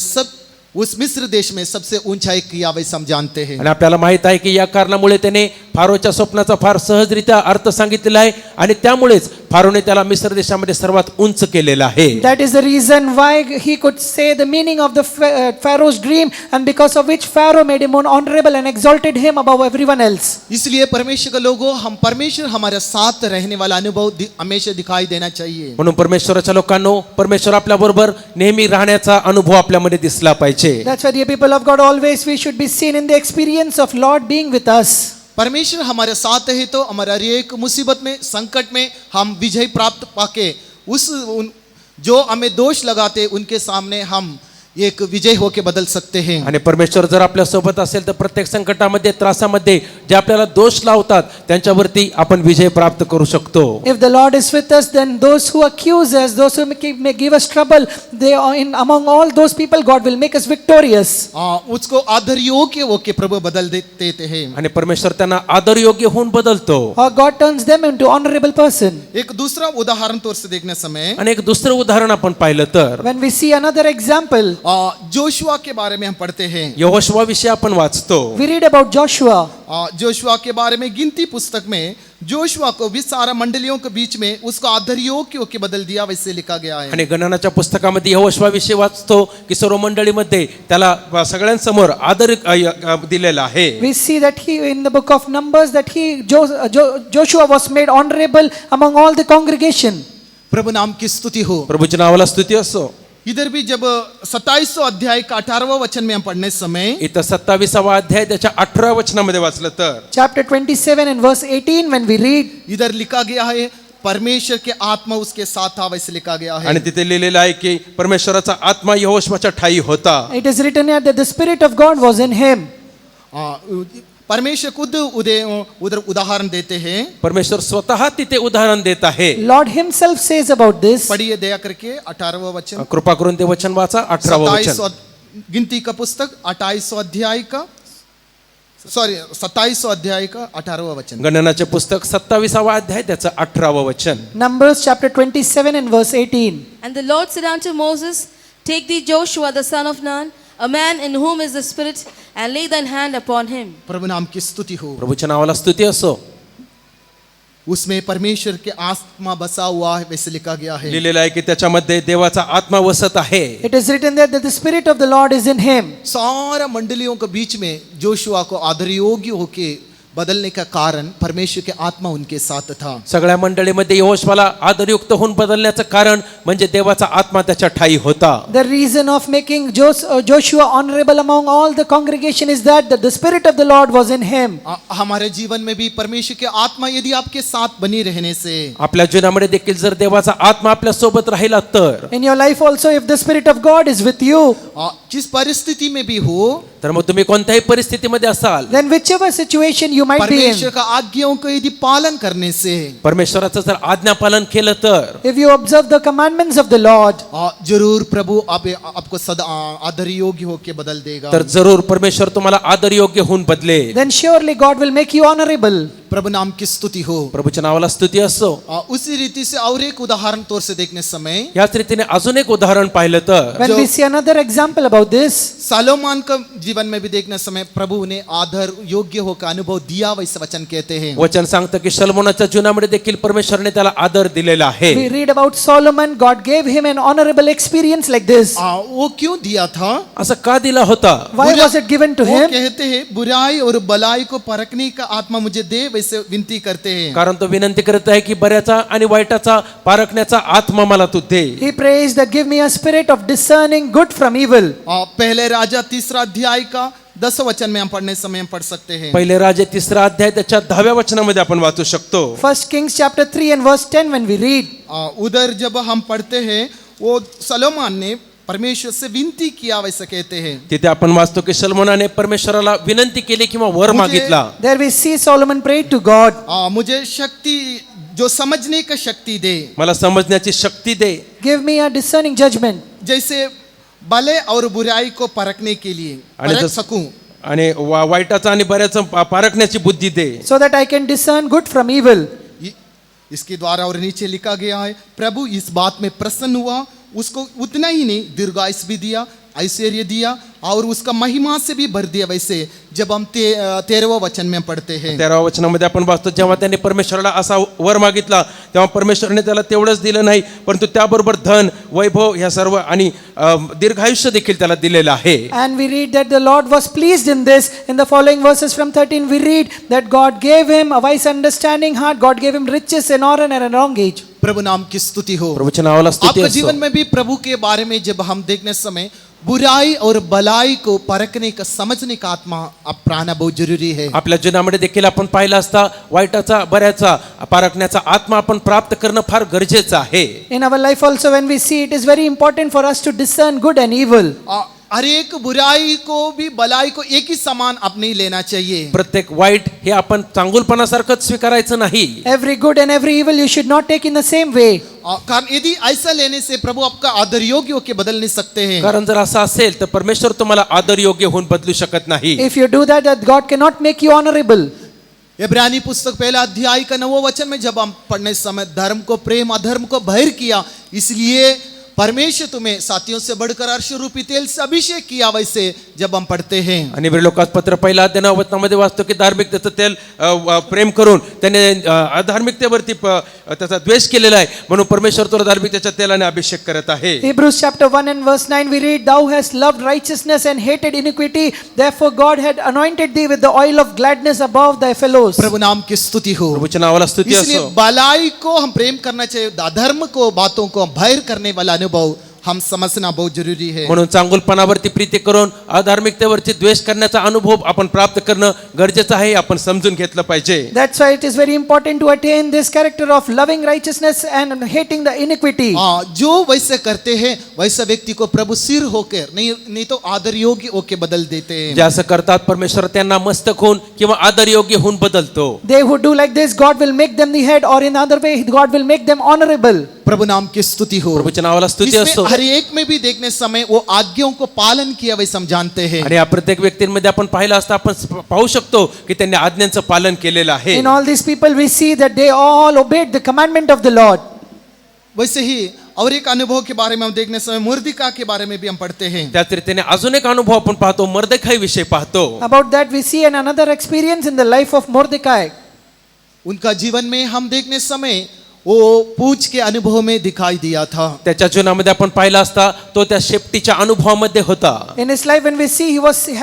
उस मिस्र देश में सबसे ऊंचाई किया वैसे हम जानते हैं. आणि आपल्याला माहित आहे की या कारणामुळे त्याने फारोच्या स्वप्नाचा फार सहजरित्या अर्थ सांगितलेला आहे आणि त्यामुळेच फारोने त्याला मिस्र देशामध्ये सर्वात उंच केलेलं आहे. That is the reason why he could say the meaning of the Pharaoh's dream, and because of which Pharaoh made him more honorable and exalted him above everyone else. इसलिए परमेश्वर के लोगों हम परमेश्वर हमारे साथ रहने वाला अनुभव हमेशा दिखाई देना चाहिए. म्हणून परमेश्वराच्या लोकांनो, परमेश्वर आपल्या बरोबर नेहमी राहण्याचा अनुभव आपल्यामध्ये दिसला पाहिजे. That's why, dear people of God, always we should be seen in the experience of Lord being with us. परमेश्वर हमारे साथ है तो हमारा हर एक मुसीबत में संकट में हम विजय प्राप्त पाके जो हमें दोष लगाते उनके सामने हम एक विजय होके बदल सकते हैं. आणि परमेश्वर जर आपल्या सोबत असेल तर प्रत्येक संकटामध्ये, त्रासामध्ये जे आपल्याला दोष लावतात त्यांच्यावरती आपण विजय प्राप्त करू शकतो. If the Lord is with us, then those who accuse us, those who may give us trouble, they are in among all those people, God will make us victorious. उसको आदर योग्य होके प्रभु बदल देते हैं. आणि परमेश्वर त्यांना आदर योग्य होऊन बदलतो. Or God turns them into honorable person. एक दूसरा उदाहरण तौर से देखने समय आणि एक दुसरं उदाहरण आपण पाहिलं तर When we see another example, Joshua के बारे में हम पढ़ते हैं. यहोशुवा विषयी आपण वाचतो. we read about Joshua. Joshua के बारे में गिनती पुस्तक में जोशुआ को भी सारा मंडलियों के बीच में उसको आदर योग्य होके बदल दिया, वैसे लिखा गया है. आणि गणनाच्या पुस्तकामध्ये यहोशुवा विषयी वाचतो की सर्व मंडळीमध्ये त्याला सगळ्यांसमोर आदर दिलेला आहे. We see that he, in the book of Numbers, that Joshua was made honorable among all the congregation. प्रभु नाम की स्तुति हो. प्रभूच्या नावाला स्तुती असो. इधर भी जब 27वां अध्याय का 18वां वचन में हम पढ़ने समय इथं 27वा अध्याय त्याच्या 18व्या वचनामध्ये वाचलं तर Chapter 27 and verse 18, when we read, इधर लिखा गया है परमेश्वर के आत्मा उसके साथ था, वैसे लिखा गया है. आणि तिथे लिहिलेलं आहे की परमेश्वराचा आत्मा यहोशुवाच्या ठाई होता. it is written here that the Spirit of God was in him. परमेश्वर खुद उधर उदाहरण देते हैं. परमेश्वर स्वतः तिथे उदाहरण देत आहे. Lord himself says about this. पढ़िए दया करके 18वां वचन. कृपा करून ते वचन वाचा. 18वा वचन. 27 का पुस्तक 28वां अध्याय का 27वां अध्याय का 18वां वचन. गणनाचे पुस्तक 27वा अध्याय त्याचं 18वा वचन. Numbers chapter 27 and verse 18. And the Lord said unto Moses, Take thee Joshua the son of Nun, a man in whom is the Spirit, and lay thine hand upon him. प्रभु नाम की स्तुति हो. प्रभूच्या नावाला स्तुती असो. उसमें परमेश्वर के आत्मा बसा हुआ है, वैसे लिखा गया है. लिहिलेलं आहे की त्याच्यामध्ये देवाचा आत्मा वसत आहे. It is written there that the Spirit of the Lord is in him. सारा मंडलियों के बीच में जोशुआ को आदर योग्य होके बदलने का कारण परमेश्वर के आत्मा उनके साथ था. सगळ्या मंडळीमध्ये यहोशुवाला आदरयुक्त होऊन बदलण्याचं कारण म्हणजे देवाचा आत्मा त्याच्या ठाई होता. The reason of making Joshua honorable among all the congregation is that the Spirit of the Lord was in him. हमारे जीवन में भी परमेश्वर के आत्मा यदि आपके साथ बनी रहने से, आपल्या जीवनामध्ये देखील जर देवाचा आत्मा आपल्या सोबत राहिला तर, In your life also, if the Spirit of God is with you, जिस परिस्थिति में भी हो, तर मग तुम्ही कोणत्याही परिस्थितीमध्ये असाल, then whichever situation you might be परमेश्वर in, का आज्ञाओं को यदि पालन करने से, परमेश्वराचं जर आज्ञापालन केलं तर, if you observe the commandments of the Lord, जरूर प्रभु आपको सदा आदर योग्य होके बदल देगा. तर जरूर परमेश्वर तुम्हाला आदर योग्य होऊन बदले. then surely God will make you honorable. प्रभु नाम की स्तुति हो. प्रभूच्या नावाला स्तुती असो. उसी रीति से और एक उदाहरण तौर से देखने समय याच रीतीने अजून एक उदाहरण पाहिलं तर, When we see another example about this, सालोमान का जीवन में भी देखने समय प्रभु ने आदर योग्य होकर अनुभव दिया, वैसे वचन कहते हैं. वचन सांगतं की सलोमोनाच्या जीवनामध्ये देखील परमेश्वरने त्याला आदर दिलेला आहे. we read about Solomon. God gave him an honorable experience like this. वो क्यों दिया था? असं का दिला होता? Why was it given to वो him? कहते हैं बुराई और भलाई को परखने का आत्मा मुझे दे, वैसे विनती करते हैं. कारण तो विनंती करत आहे की बऱ्याचा आणि वाईटाचा पारखण्याचा आत्मा मला तू दे. He prays that give me a spirit of discerning good from evil. पहले राजा 3 अध्याय का 10 वचन में हम पढ़ने समय हम पढ़ सकते हैं. पहिले राजे 3 अध्याय त्याच्या 10व्या वचनामध्ये आपण वाचू शकतो. 1 Kings chapter 3 and verse 10, when we read, उधर जब हम पढ़ते हैं वो सलोमान ने परमेश्वर से विनती किया, वैसे कहते हैं. तिथे आपण वाचतो की सलोमोनाने परमेश्वराला विनंती केली किंवा वर मागितला. there we see Solomon prayed to God, मुझे शक्ति, जो समझने का शक्ति दे, मला समजण्याची शक्ती दे. give me a discerning judgment. जैसे भले और बुराई को परखने के लिए परख सकूं. आणि वाईटाचा आणि बऱ्याचा पारखण्याची बुद्धी दे. so that I can discern good from evil. इसके द्वारा और नीचे लिखा गया है प्रभु इस बात में प्रसन्न हुआ, उसको उतना ही नहीं दीर्घायुष भी दिया, ऐश्वर्य दिया और उसका महिमा से भी भर दिया। वैसे जब हम 13वें वचन में पढ़ते हैं, 13व्या वचनामध्ये आपण वाचतो, जेव्हा त्याने परमेश्वराला असा वर मागितला तेव्हा परमेश्वराने त्याला तेवढंच दिलं नाही, परंतु त्याबरोबर धन, वैभव ह्या सर्व आणि दीर्घायुष्य देखील त्याला दिलेलं आहे. And we read that the Lord was pleased in this. In the following verses from 13, we read that God gave him a wise understanding heart. God gave him riches and honor and a long age. प्रभु नाम की स्तुति हो। प्रभूच्या नावाला स्तुती आपका असो. जीवन में भी प्रभु के बारे में जब हम देखने समय बुराई और भलाई को परखने का, समझने का आत्मा अपनाना बहुत जरूरी है। आपल्या जीवनामध्ये देखील आपण पाहिलं असता वाईटाचा बऱ्याचा पारखण्याचा आत्मा आपण प्राप्त करणं फार गरजेचं आहे. In our life also, when we see, it is very important for us to discern good and evil. हर एक बुराई को भी भलाई को एक ही समान अपने लेना चाहिए। प्रत्येक वाईट हे आपण चांगुलपणासारखंच स्वीकारायचं नाही. Every good and every evil you should not take in the same way. कारण यदि ऐसा लेने से प्रभु आपका आदर योग्य होकर बदल नहीं सकते हैं। कारण जर असं असेल तर परमेश्वर तुम्हाला आदर योग्य होऊन बदलू शकत नाही. If you do that, that God cannot make you honorable. इब्रानी पुस्तक पहला अध्याय का 9वां वचन में जब हम पढ़ने समय धर्म को प्रेम अधर्म को बैर किया, इसलिए परमेश्वर तुम्हें साथियों से बढ़कर अर्श रूपी तेल से अभिषेक किया, वैसे जब हम पढ़ते हैं। आणि इब्री लोकासपत्र पहिला अध्याय 9 वचनामध्ये वाचतो की धार्मिकतेचं तेल प्रेम करून त्याने अधार्मिकतेवरती त्याचा द्वेष केलेला आहे, म्हणून परमेश्वर तुला धार्मिकतेच्या तेलाने अभिषेक करत आहे. Hebrews chapter 1 and verse 9 we read, Thou hast loved righteousness and hated iniquity, therefore God had anointed thee with the oil of gladness above thy fellows. प्रभु नाम की स्तुति हो। प्रभूच्या नावाला स्तुती इसलिए असो. भलाई को हम प्रेम करना चाहिए, अधर्म को बातों को भैर करने वाला अनुभव हम समझना बहुत जरूरी है। म्हणून चांगुलपणावरती प्रीती करून अधार्मिकतेवरती द्वेष करण्याचा अनुभव आपण प्राप्त करणं गरजेचं आहे, आपण समजून घेतलं पाहिजे. That's why it is very important to attain this character of loving righteousness and hating the iniquity. जो वैसे करते हैं वैसा व्यक्ति को प्रभु सिर होकर नहीं तो आदर योग्य होकर बदल देते हैं। जे असं करतात परमेश्वर त्यांना मस्तक होऊन किंवा आदर योग्य होऊन बदलतो. They who do like this, God will make them the head, or in other way God will make them honorable. प्रभु नाम की स्तुति हो। प्रभूच्या नावाला स्तुती इसमें असो. हर एक में भी देखने समय वो आज्ञाओं को पालन किया वैसे हम जानते हैं। आणि या प्रत्येक व्यक्तींमध्ये आपण पाहिलं असता आपण पाहू शकतो की त्यांनी आज्ञांचं पालन केलेलं आहे. In all these people we see that they all obeyed the commandment of the Lord. वैसे ही और एक अनुभव के बारे में हम देखने समय मुर्दिका के बारे में भी हम पढ़ते हैं। त्याच रीतीने अजून एक अनुभव आपण पाहतो, मर्दखाई विषय पाहतो. About that we see another experience in the life of Mordecai. उनका जीवन में हम देखने समय वो पूछ के अनुभव में दिखाई दिया था। त्याच्या जीवनामध्ये आपण पाहिला असता तो त्या शेपटीच्या अनुभवामध्ये होता. In his life when we see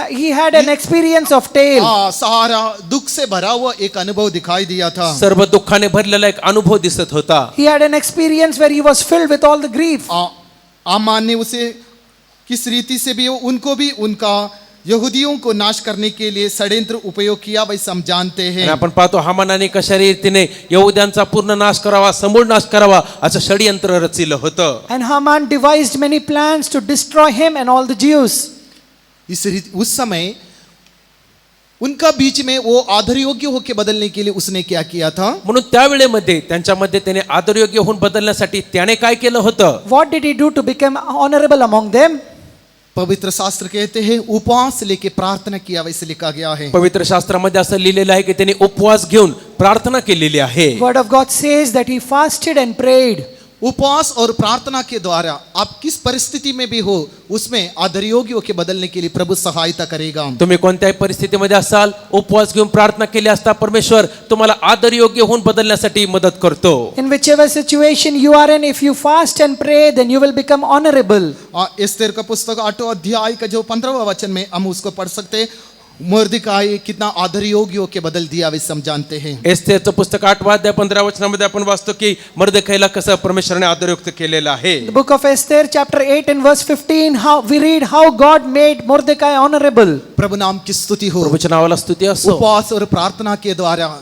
he had an experience of tail. सहारा दुख से भरा हुआ एक अनुभव दिखाई दिया था। सर्व दुःखाने भरलेला एक अनुभव दिसत होता. He had an experience where he was filled with all the grief. आमान ने उसे किस रीति से भी उनको भी उनका यहूदियों को नाश करने के लिए षड्यंत्र उपयोग किया वैसे हम जानते हैं। आणि आपण पाहतो हामानाने कशा रीतीने यहूद्यांचा पूर्ण नाश करावा, समूळ नाश करावा असं षड्यंत्र रचिलं होतं. And Haman devised many plans to destroy him and all the Jews. उस समय उनका बीच में वो आदर योग्य होकर बदलने के लिए उसने क्या किया था? म्हणून त्यावेळेमध्ये त्यांच्यामध्ये त्याने आदरयोग्य होऊन बदलण्यासाठी त्याने काय केलं होतं? What did he do to become honorable among them? पवित्र शास्त्र कहते हैं उपवास लेके प्रार्थना किया वैसे लिखा गया है। पवित्र शास्त्रामध्ये असं लिहिलेलं आहे की त्यांनी उपवास घेऊन प्रार्थना केलेली आहे. Word of God says that he fasted and prayed. उपवास और प्रार्थना के द्वारा आप किस परिस्थिति में भी हो उसमें आदर योग्य होकर बदलने के लिए प्रभु सहायता करेगा। तुम्ही कोणत्याही परिस्थितीमध्ये असाल, उपवास घेऊन प्रार्थना केली असता परमेश्वर तुम्हाला आदर योग्य होऊन बदलण्यासाठी मदत करतो. In whichever situation you are in, if you fast and pray, then you will become honorable. Esther का पुस्तक 8वां अध्याय का जो 15वां वचन में हम उसको पढ़ सकते हैं। मुर्दिकाई कितना आदर योग्य होकर बदल दिया वैसे हम जानते हैं। एस्तेरचं पुस्तक 8वां अध्याय 15 वचनामध्ये आपण वाचतो की मर्दखाईला कसं परमेश्वराने आदरयुक्त केलेलं आहे. The book of Esther chapter 8 and verse 15, how we read how God made Mordecai honorable. प्रभु नाम की स्तुति हो। प्रभूच्या नावाला स्तुती असो. उपवास और प्रार्थना के द्वारा,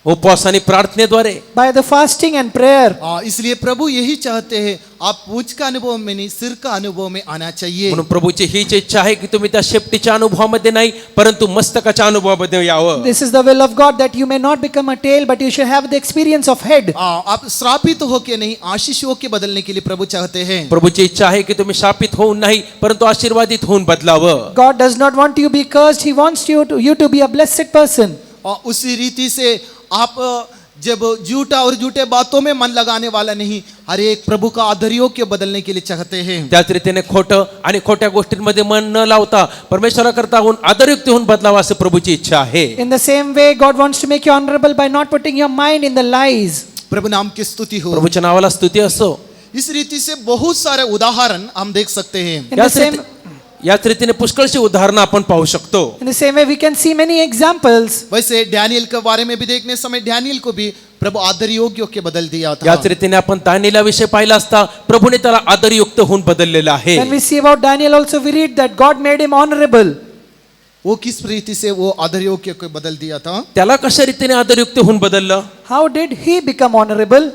उपवास आणि प्रार्थनेद्वारे, By the fasting and prayer. इसलिए प्रभु यही चाहते हैं आप पूछ का अनुभव में नहीं सिर का अनुभव में आना चाहिए। म्हणून प्रभूची हीच इच्छा आहे की तुम्ही त्या शेपटीच्या अनुभवामध्ये नाही परंतु मस्तकाच्या अनुभवामध्ये यावं. This is the will of God, that you may not become a tail, but you should have the experience of head. आप श्रापित होके नहीं आशीष होके बदलने के लिए प्रभु चाहते हैं। प्रभूची इच्छा आहे की तुम्ही शापित होऊन नाही परंतु आशीर्वादित होऊन बदलावं. God does not want you to be cursed, he wants you to be a blessed person. उसी रीति से आप जब झूठा और झूठे बातों में मन लगाने वाला नहीं, हर एक प्रभु का आदर योग्य बदलने के लिए चाहते हैं। त्याच रीतीने खोटं आणि खोट्या गोष्टींमध्ये मन न लावता परमेश्वराकरता होऊन आदरयुक्त होऊन बदलावा असं प्रभूची इच्छा आहे. In the same way, God wants to make you honorable by not putting your mind in the lies. प्रभु नाम की स्तुति हो। प्रभूच्या नावाला स्तुती असो. इस रीति से बहुत सारे उदाहरण हम देख सकते हैं। याच रीतीने पुष्कळशी उदाहरणं आपण पाहू शकतो. In the same way, we can see many examples. वैसे डैनियल के बारे में भी देखने समय डैनियल को भी प्रभु आदर योग्य के बदल दिया था। याच रीतीने आपण दानियेला विषय पाहिला असता प्रभूने त्याला आदरयुक्त होऊन बदललेला आहे. When we see about Daniel also, we read that God made him honorable. वो किस रीति से वो आदर योग्य को बदल दिया था? त्याला कशा रीतीने आदरयुक्त होऊन बदललं? How did he become honorable?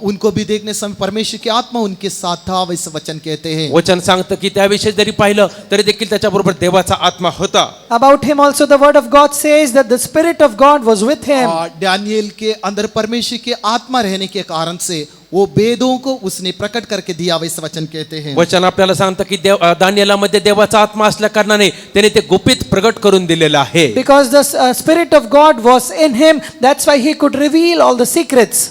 उनको भी देखने समय परमेश्वर की आत्मा उनके साथ था, वैसे वचन कहते हैं। वचन सांगतं की त्याविषयी जरी पाहिलं तरी देखील त्याच्याबरोबर देवाचा आत्मा होता. About him also the word of God says that the spirit of God was with him. Daniel के अंदर परमेश्वर की आत्मा रहने के कारण से वो वेदों को उसने प्रकट करके दिया, वैसे वचन कहते हैं। वचन आपल्याला सांगतं की दानियेलामध्ये देवाचा आत्मा असल्या कारणाने त्याने ते गुपित प्रगट करून दिलेलं आहे. Because the spirit of God was in him, that's why he could reveal all the secrets.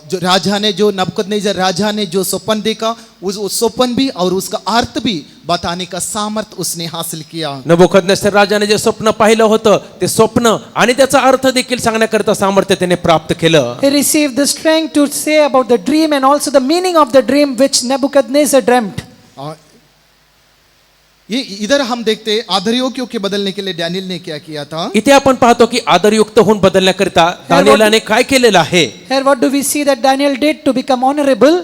जो राजा ने, जो नबूकदनेस्सर राजा ने जो स्वप्न देखा, उस स्वप्न भी और उसका अर्थ भी बताने का सामर्थ उसने हासिल किया। नबूकदनेस्सर राजाने जे स्वप्न पाहिलं होतं ते स्वप्न आणि त्याचा अर्थ देखील सांगण्याकरता सामर्थ्य त्याने प्राप्त केलं. He received the strength to say about the dream and also the meaning of the dream which Nebuchadnezzar dreamt. ये इधर हम देखते आदर योग्य के बदलने के लिए डैनियल ने क्या किया था। इथे आपण पाहतो की आदरयुक्त होऊन बदलण्याकरिता दानियेलाने काय केलेलं आहे. Here what do we see that Daniel did to become honorable?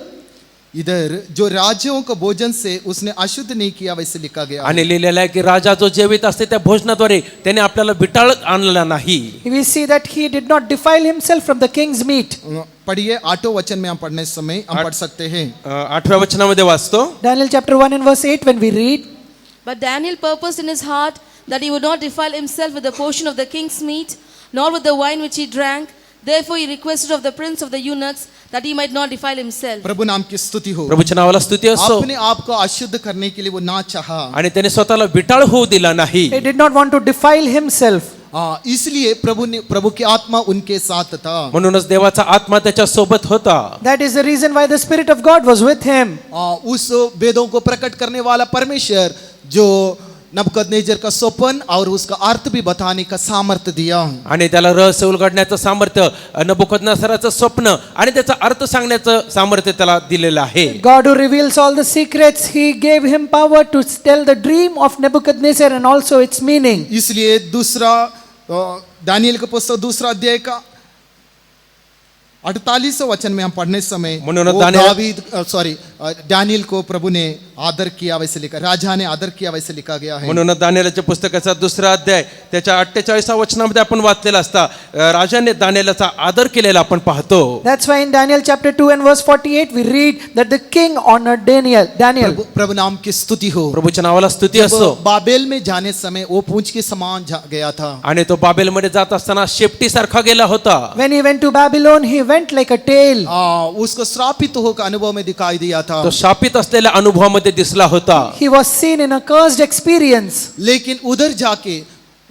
इधर जो राज्यों का भोजन से उसने अशुद्ध नहीं किया, वैसे लिखा गया है। आणि लिहिलेलं आहे की राजा जो जेवित असते त्या भोजनाद्वारे त्याने आपल्याला बिटाळत आणला नाही. We see that he did not defile himself from the king's meat. पढ़िए 8वें वचन में हम पढ़ने समय हम पढ़ सकते हैं। 8व्या वचनामध्ये वाचतो. Daniel chapter 1 and verse 8 when we read, But Daniel purposed in his heart that he would not defile himself with the portion of the king's meat, nor with the wine which he drank. Therefore he requested of the prince of the eunuchs that he might not defile himself. प्रभु नाम की स्तुति हो। प्रभूच्या नावाला स्तुती असो. अपने आप को अशुद्ध करने के लिए वो ना चाहा, आणि त्याने स्वतःला बिटाळ होऊ दिला नाही. he did not want to defile himself. इसलिए प्रभु की आत्मा उनके साथ था। म्हणूनच देवाचा आत्मा त्याच्या सोबत होता. That is the reason why the spirit of God was with him. उस वेदों को प्रकट करने वाला परमेश्वर जो नबूकदनेस्सर का स्वप्न और उसका अर्थ भी बताने का सामर्थ्य दिया, आणि त्याला रहस्य उलगडण्याचं सामर्थ्य, नबूकदनेस्सराचं स्वप्न आणि त्याचा अर्थ सांगण्याचं सामर्थ्य त्याला दिलेलं आहे. God who reveals all the secrets, he gave him power to tell the dream of Nebuchadnezzar and also its meaning. इसलिए दूसरा दानियेल का पुस्तक दूसरा अध्याय का 48 वचन में हम पढ़ने समय दानियेल को प्रभु ने आदर किया, वैसे लिखा, राजा ने आदर किया, वैसे लिखा गया है। म्हणून दानियेलाच्या पुस्तकाचा दुसरा अध्याय त्याच्या 48व्या वचनामध्ये आपण वाचलेला असता राजाने दानियेलाचा आदर केलेला आपण पाहतो. That's why in Daniel chapter 2 and verse 48 we read that the king honored Daniel. प्रभु नाम की स्तुति हो। प्रभूच्या नावाला स्तुती असो. बाबेल में जाने समय वो पूंछ के समान गया था, आणि तो बाबेलमध्ये जात असताना शेपटी सारखा गेला होता. When he went to Babylon, he went like a tail. उसको श्रापित होकर अनुभव में दिखाई दिया था। तो शापित असलेल्या अनुभवामध्ये दिसला होता. He was seen in a cursed experience. लेकिन उधर जाके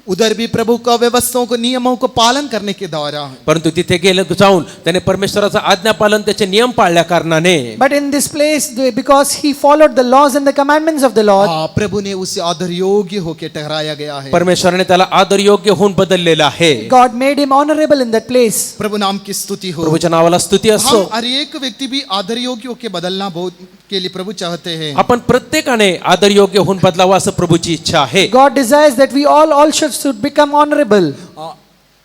उधर भी प्रभु का व्यवस्थाओं को, नियमों को पालन करने के द्वारा, परंतु तिथे गेले जाऊन त्याने परमेश्वराचा आज्ञा पालन त्याचे नियम पाळल्या कारणाने, But in this place, because he followed the laws and the commandments of the Lord, प्रभु ने उसे आदर योग्य होकर ठहराया गया है। परमेश्वराने त्याला आदर योग्य होऊन बदललेला आहे. God made him honorable in that place. प्रभु नाम की स्तुति हो। प्रभूच्या नावाला स्तुती असो. हम हर एक व्यक्ति भी आदर योग्य होकर बदलना बहुत के लिए प्रभु चाहते हैं। आपण प्रत्येकाने आदर योग्य होऊन बदलावा असं प्रभूची इच्छा आहे. God desires that we all should become honorable.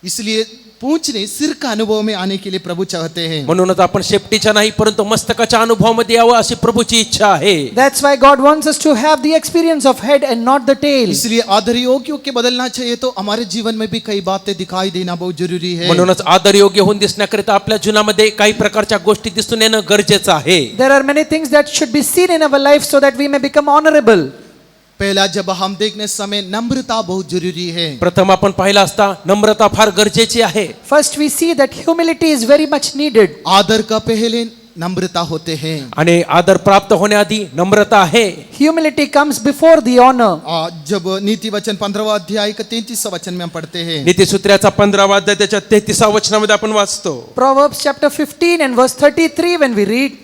इसलिए पूंछने सिर का अनुभव में आने के लिए प्रभु चाहते हैं। म्हणूनच आपण शेपटीच्या नाही परंतु मस्तकाच्या अनुभवामध्ये यावं अशी प्रभूची इच्छा आहे. That's why God wants us to have the experience of head and not the tail. इसलिए आदर योग्य के बदलना चाहिए तो हमारे जीवन में भी कई बातें दिखाई देना बहुत जरूरी है। म्हणूनच आदर योग्य होऊन दिसण्याकरिता आपल्या जीवनामध्ये काही प्रकारच्या गोष्टी दिसून येणं गरजेचं आहे. There are many things that should be seen in our life so that we may become honorable. पहला जब हम देखने समय नम्रता बहुत जरूरी है। प्रथम आपण पाहिला असता नम्रता फार गरजेची आहे. First we see that humility is very much needed. आदर का पहले नम्रता होते हैं। आणि आदर प्राप्त होण्याआधी नम्रता आहे. Humility comes before the honor. जब नीति वचन 15वां अध्याय का 33वां वचन में हम पढ़ते हैं, नीतिसूत्र्याचा 15वा अध्याय त्याच्या 33व्या वचनामध्ये आपण वाचतो. Proverbs chapter 15 and verse 33 when we read,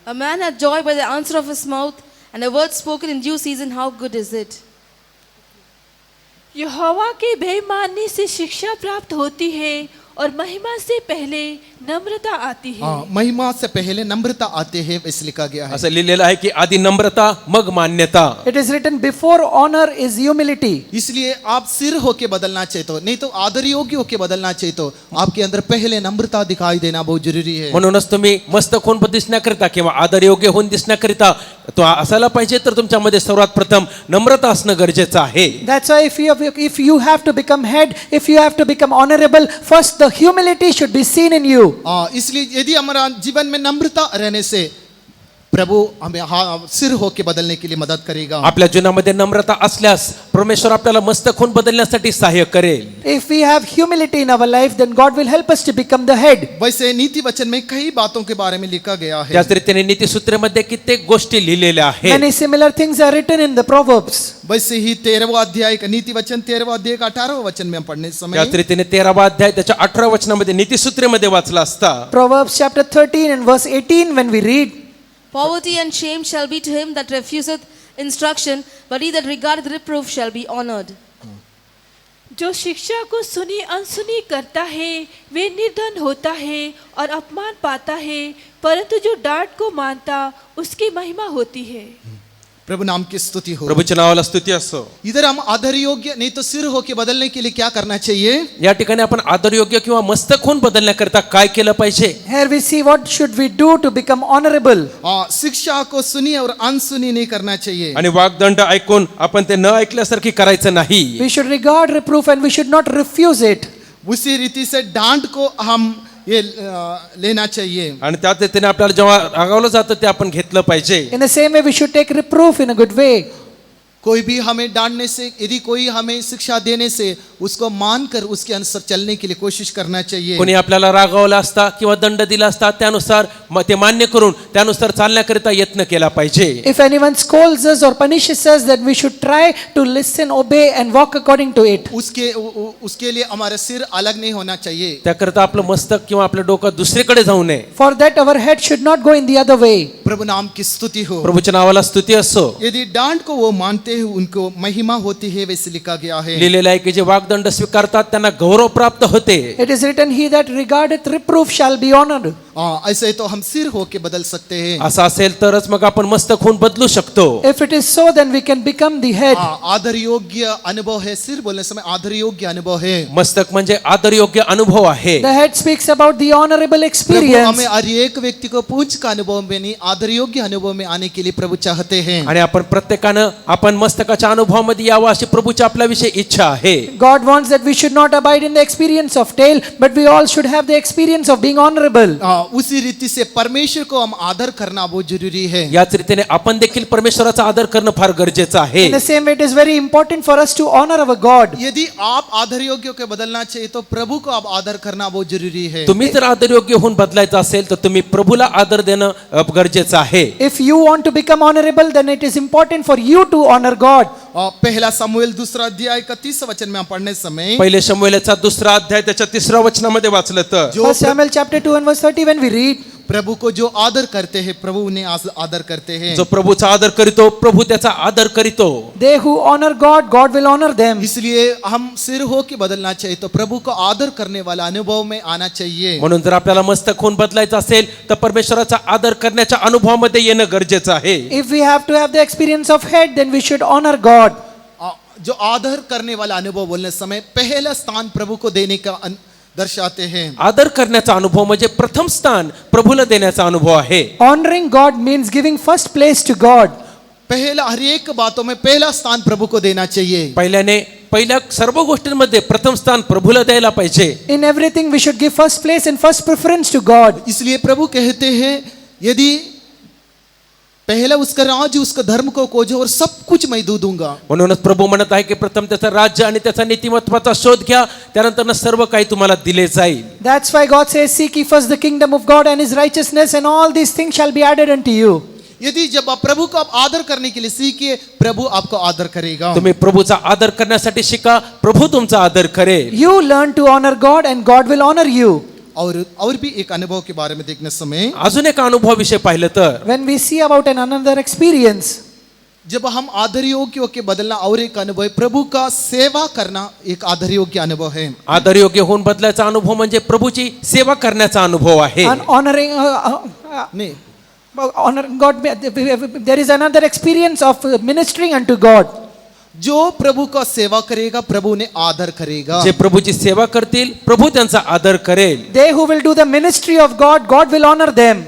A man hath joy by the answer of his mouth, and a word spoken in due season, how good is it? यहोवा के भय मानने से शिक्षा प्राप्त होती है और महिमा से पहले नम्रता आती है. महिमा से पहले नम्रता आते हैं, ऐसे लिखा गया है। असं लिहिलेलं आहे की आधी नम्रता मग मान्यता. it is written, before honor is humility. इसलिए आप सिर होके बदलना चाहिए तो, नहीं तो आदर योग्य होके बदलना चाहिए तो आपके अंदर पहले नम्रता दिखाई देना बहुत जरूरी है। म्हणूनच तुम्ही मस्तक होऊन दिसण्याकरिता किंवा आदर योग्य होऊन दिसण्याकरिता तो असायला पाहिजे, तर तुमच्यामध्ये सर्वात प्रथम नम्रता असणं गरजेचं आहे. That's why if you have to become head, if you have to become honorable, first the humility should be seen in you. इसलिए यदि हमारा जीवन में नम्रता रहने से प्रभु हमें सिर होके बदलने के लिए मदद करेगा। आपल्या जीवनामध्ये नम्रता असल्यास परमेश्वर आपल्याला मस्तक होऊन बदलण्यासाठी सहाय्य करेल. If we have humility in our life, then God will help us to become the head. वैसे नीति वचन में कई बातों के बारे में लिखा गया है। त्याच रीतीने नीतिसूत्रेमध्ये कित्येक गोष्टी लिहिलेल्या आहेत. Many similar things are written in the Proverbs. वैसे ही 13वां अध्याय का नीति वचन 13वां अध्याय का 18वां वचन में हम पढ़ने समय त्याच रीतीने 13वा अध्याय त्याच्या 18व्या वचनामध्ये नीतिसूत्रेमध्ये वाचला असता. Proverbs chapter 13 and verse 18 when we read, Poverty and shame shall be to him that refuseth instruction, but he that regardeth reproof shall be honored. जो शिक्षा को सुनी अनसुनी करता है वे निर्धन होता है और अपमान पाता है, परंतु जो डांट को मानता उसकी महिमा होती है. प्रभु नाम की स्तुति हो। प्रभूच्या नावाला स्तुती असो. इधर हम आदर योग्य नहीं तो सिर होके बदलने के लिए क्या करना चाहिए? या ठिकाणी आपण आदर योग्य किंवा मस्तक होऊन बदलण्याकरिता काय केलं पाहिजे? here we see what should we do to become honorable. शिक्षा को सुनी और अनसुनी नहीं करना चाहिए। आणि वाग्दंड ऐकून आपण ते न ऐकल्यासारखी करायचं नाही. We should regard reproof and we should not refuse it. उसी रीति से डांट को हम ये लेना चाहिए। आणि त्याच रीतीने आपल्याला जेव्हा रागावलं जातं ते आपण घेतलं पाहिजे. In the same way, we should take reproof in a good way. कोई भी हमें डांटने से, यदि कोई हमें शिक्षा देने से उसको मानकर उसके अनुसार चलने के लिए कोशिश करना चाहिए। कोणी आपल्याला रागावलं असता किंवा दंड दिला असता त्यानुसार ते मान्य करून त्यानुसार चालण्याकरिता यत्न केला पाहिजे. If anyone scolds us or punishes us, then we should try to listen, obey and walk according to it. उसके लिए हमारा सिर अलग नहीं होना चाहिए। त्याकरता आपलं मस्तक किंवा आपलं डोकं दुसरीकडे जाऊ नये. For that our head should not go in the other way. प्रभु नाम की स्तुति हो। प्रभूच्या नावाला स्तुती असो. यदि डांट को वो मानते हैं उनको महिमा होती है, वैसे लिखा गया है। लिहिलेलं आहे की जे वाग्दंड स्वीकारतात त्यांना गौरव प्राप्त होते. It is written, he that regardeth reproof shall be honored. ऐसे तो हम सिर होके बदल सकते हैं। असं असेल तरच मग आपण मस्तक होऊन बदलू शकतो. If it is so, then we can become the head. आदर योग्य अनुभव है। सिर बोलने समय आदर योग्य अनुभव है। मस्तक म्हणजे आदर योग्य अनुभव आहे. The head speaks about the honorable Prabhu experience. हमें हर एक व्यक्ति को पूंछ का अनुभव में नहीं, आदर योग्य अनुभव में आने के लिए प्रभु चाहते हैं। आणि आपण प्रत्येकानं आपण मस्तकाच्या अनुभवामध्ये यावं अशी प्रभूची आपल्याविषयी इच्छा आहे. God wants that we should not abide in the experience of tail, but we all should have the experience of being honorable. उसी रीति से परमेश्वर को हम आदर करना बहुत जरूरी है। याच रीतीने आपण देखील परमेश्वराचा आदर करणं फार गरजेचं आहे. In the same way, it is very important for us to honor our God. यदि आप आदर योग्य को बदलना चाहिए तो प्रभु को आप आदर करना बहुत जरूरी है। तुम्ही जर आदर योग्य होऊन बदलायचं असेल तर तुम्ही प्रभूला आदर देणं गरजेचं आहे. If you want to become honorable, then it is important for you to honor God. पहला समूएल 2 अध्याय का 30 वचन में हम पढ़ने समय पहिले शमूएलचा 2 अध्याय त्याच्या 3 वचनामध्ये वाचलं तर, 1 Samuel chapter 2 and verse 30 when we read, प्रभु को जो आदर करते हैं प्रभु उन्हें आदर करते हैं। जो प्रभूचा आदर करीतो प्रभू त्याचा आदर करीतो. they who honor God, God will honor them. इसलिए हम सिर हो के बदलना चाहिए तो प्रभु को आदर करने वाला अनुभव में आना चाहिए। म्हणून जर आपल्याला मस्तक होऊन बदलायचं असेल तर परमेश्वराचा आदर करण्याच्या अनुभवामध्ये येणं गरजेचं आहे. If we have to have the experience of head, then we should honor God. जो आदर करने वाला अनुभव बोलने समय पहला स्थान प्रभु को देने का दर्शाते हैं। आदर करण्याचा अनुभव म्हणजे प्रथम स्थान प्रभूला देण्याचा अनुभव आहे. Honoring God means giving first place to God. पहला हर एक बातों में पहला स्थान प्रभु को देना चाहिए। पहिल्या सर्व गोष्टींमध्ये प्रथम स्थान प्रभूला द्यायला पाहिजे. In everything we should give first place and first preference to God. इसलिए प्रभु कहते हैं यदि पहले उसका राज्य उसका धर्म को खोजो और सब कुछ मैं दे दूंगा. म्हणूनच प्रभू म्हणत आहे की प्रथम त्याचं राज्य आणि त्याचा नीतिमत्वाचा शोध घ्या, त्यानंतर सर्व काही तुम्हाला दिले जाईल. That's why God says, seek ye first the kingdom of God and his righteousness, and all these things shall be added unto you. यदि जब आप प्रभु को आप आदर करने के लिए सीखिए, प्रभु आपको आदर करेगा. तुम्ही प्रभूचा आदर करण्यासाठी शिका, प्रभू तुमचा आदर करेल. You learn to honor God and God will honor you. और भी एक अनुभव के बारे में देखने समय अजून एक अनुभवाविषयी पाहिलं तर When we see about another experience, जब हम आदर योग्य के बदलना और एक अनुभव है, प्रभु का सेवा करना एक आदर योग्य अनुभव है. आदर योग्य होऊन बदलायचा अनुभव म्हणजे प्रभूची सेवा करण्याचा अनुभव आहे. and honoring नहीं, honoring God, there is another experience of ministering unto God. जो प्रभु का सेवा करेगा प्रभु ने आदर करेगा. जे प्रभूची सेवा करतील प्रभू त्यांचा आदर करेल. They who will do the ministry of God, God will honor them.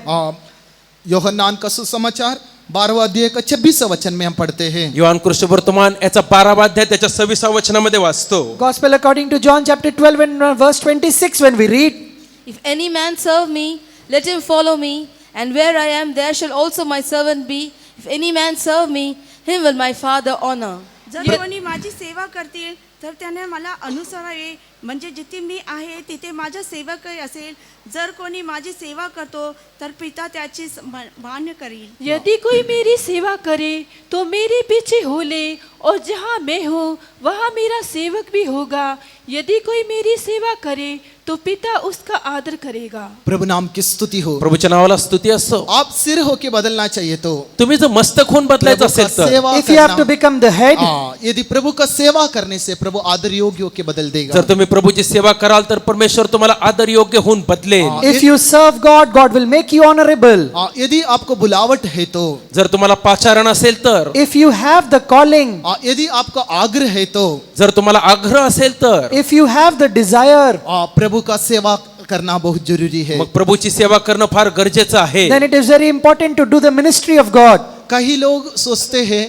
Yohannan का सुसमाचार 12वां अध्याय का 26वां वचन में हम पढ़ते हैं. योहान कृष्ण वर्तमान याचा 12वा अध्याय त्याच्या 26व्या वचनामध्ये वाचतो. Gospel according to John chapter 12 and verse 26, when we read, If any man serve me, let him follow me, and where I am, there shall also my servant be. If any man serve me, him will my Father honor. जर कोणी माझी सेवा करतील तर त्याने मला अनुसरावे, म्हणजे जिथे मी आहे तिथे माझा सेवकही असेल. जर कोणी माझी सेवा करतो तर पिता त्याची मान्य करील. यदि कोई मेरी सेवा करे तो मेरे पीछे हो ले, और जहाँ मैं हूँ वहाँ मेरा सेवक भी होगा. यदि कोई मेरी सेवा करे तो पिता उसका आदर करेगा. प्रभु नाम की स्तुति हो. प्रभूच्या नावाला स्तुती असो. आप सिर होके बदलना चाहिए तो तुम्ही जर मस्तक होऊन बदलायचं प्रभु का असेल तर सेवा if you have to करना. become the head, यदि प्रभु का सेवा करने से प्रभु आदर योग्य होके बदल देगा. जर तुम्ही प्रभूची सेवा कराल तर परमेश्वर तुम्हाला आदर योग्य होऊन बदलेल. if you serve God, God will make you honorable. यदि आपको बुलावट है तो, जर तुम्हाला पाचारण असेल तर, If you have the calling, यदि आपका आग्रह है तो, जर तुम्हाला आग्रह असेल तर, if you have the desire, प्रभु का सेवा करना बहुत जरूरी है. मग प्रभूची सेवा करणं फार गरजेचं आहे. then it is very important to do the ministry of God. कई लोग सोचते हैं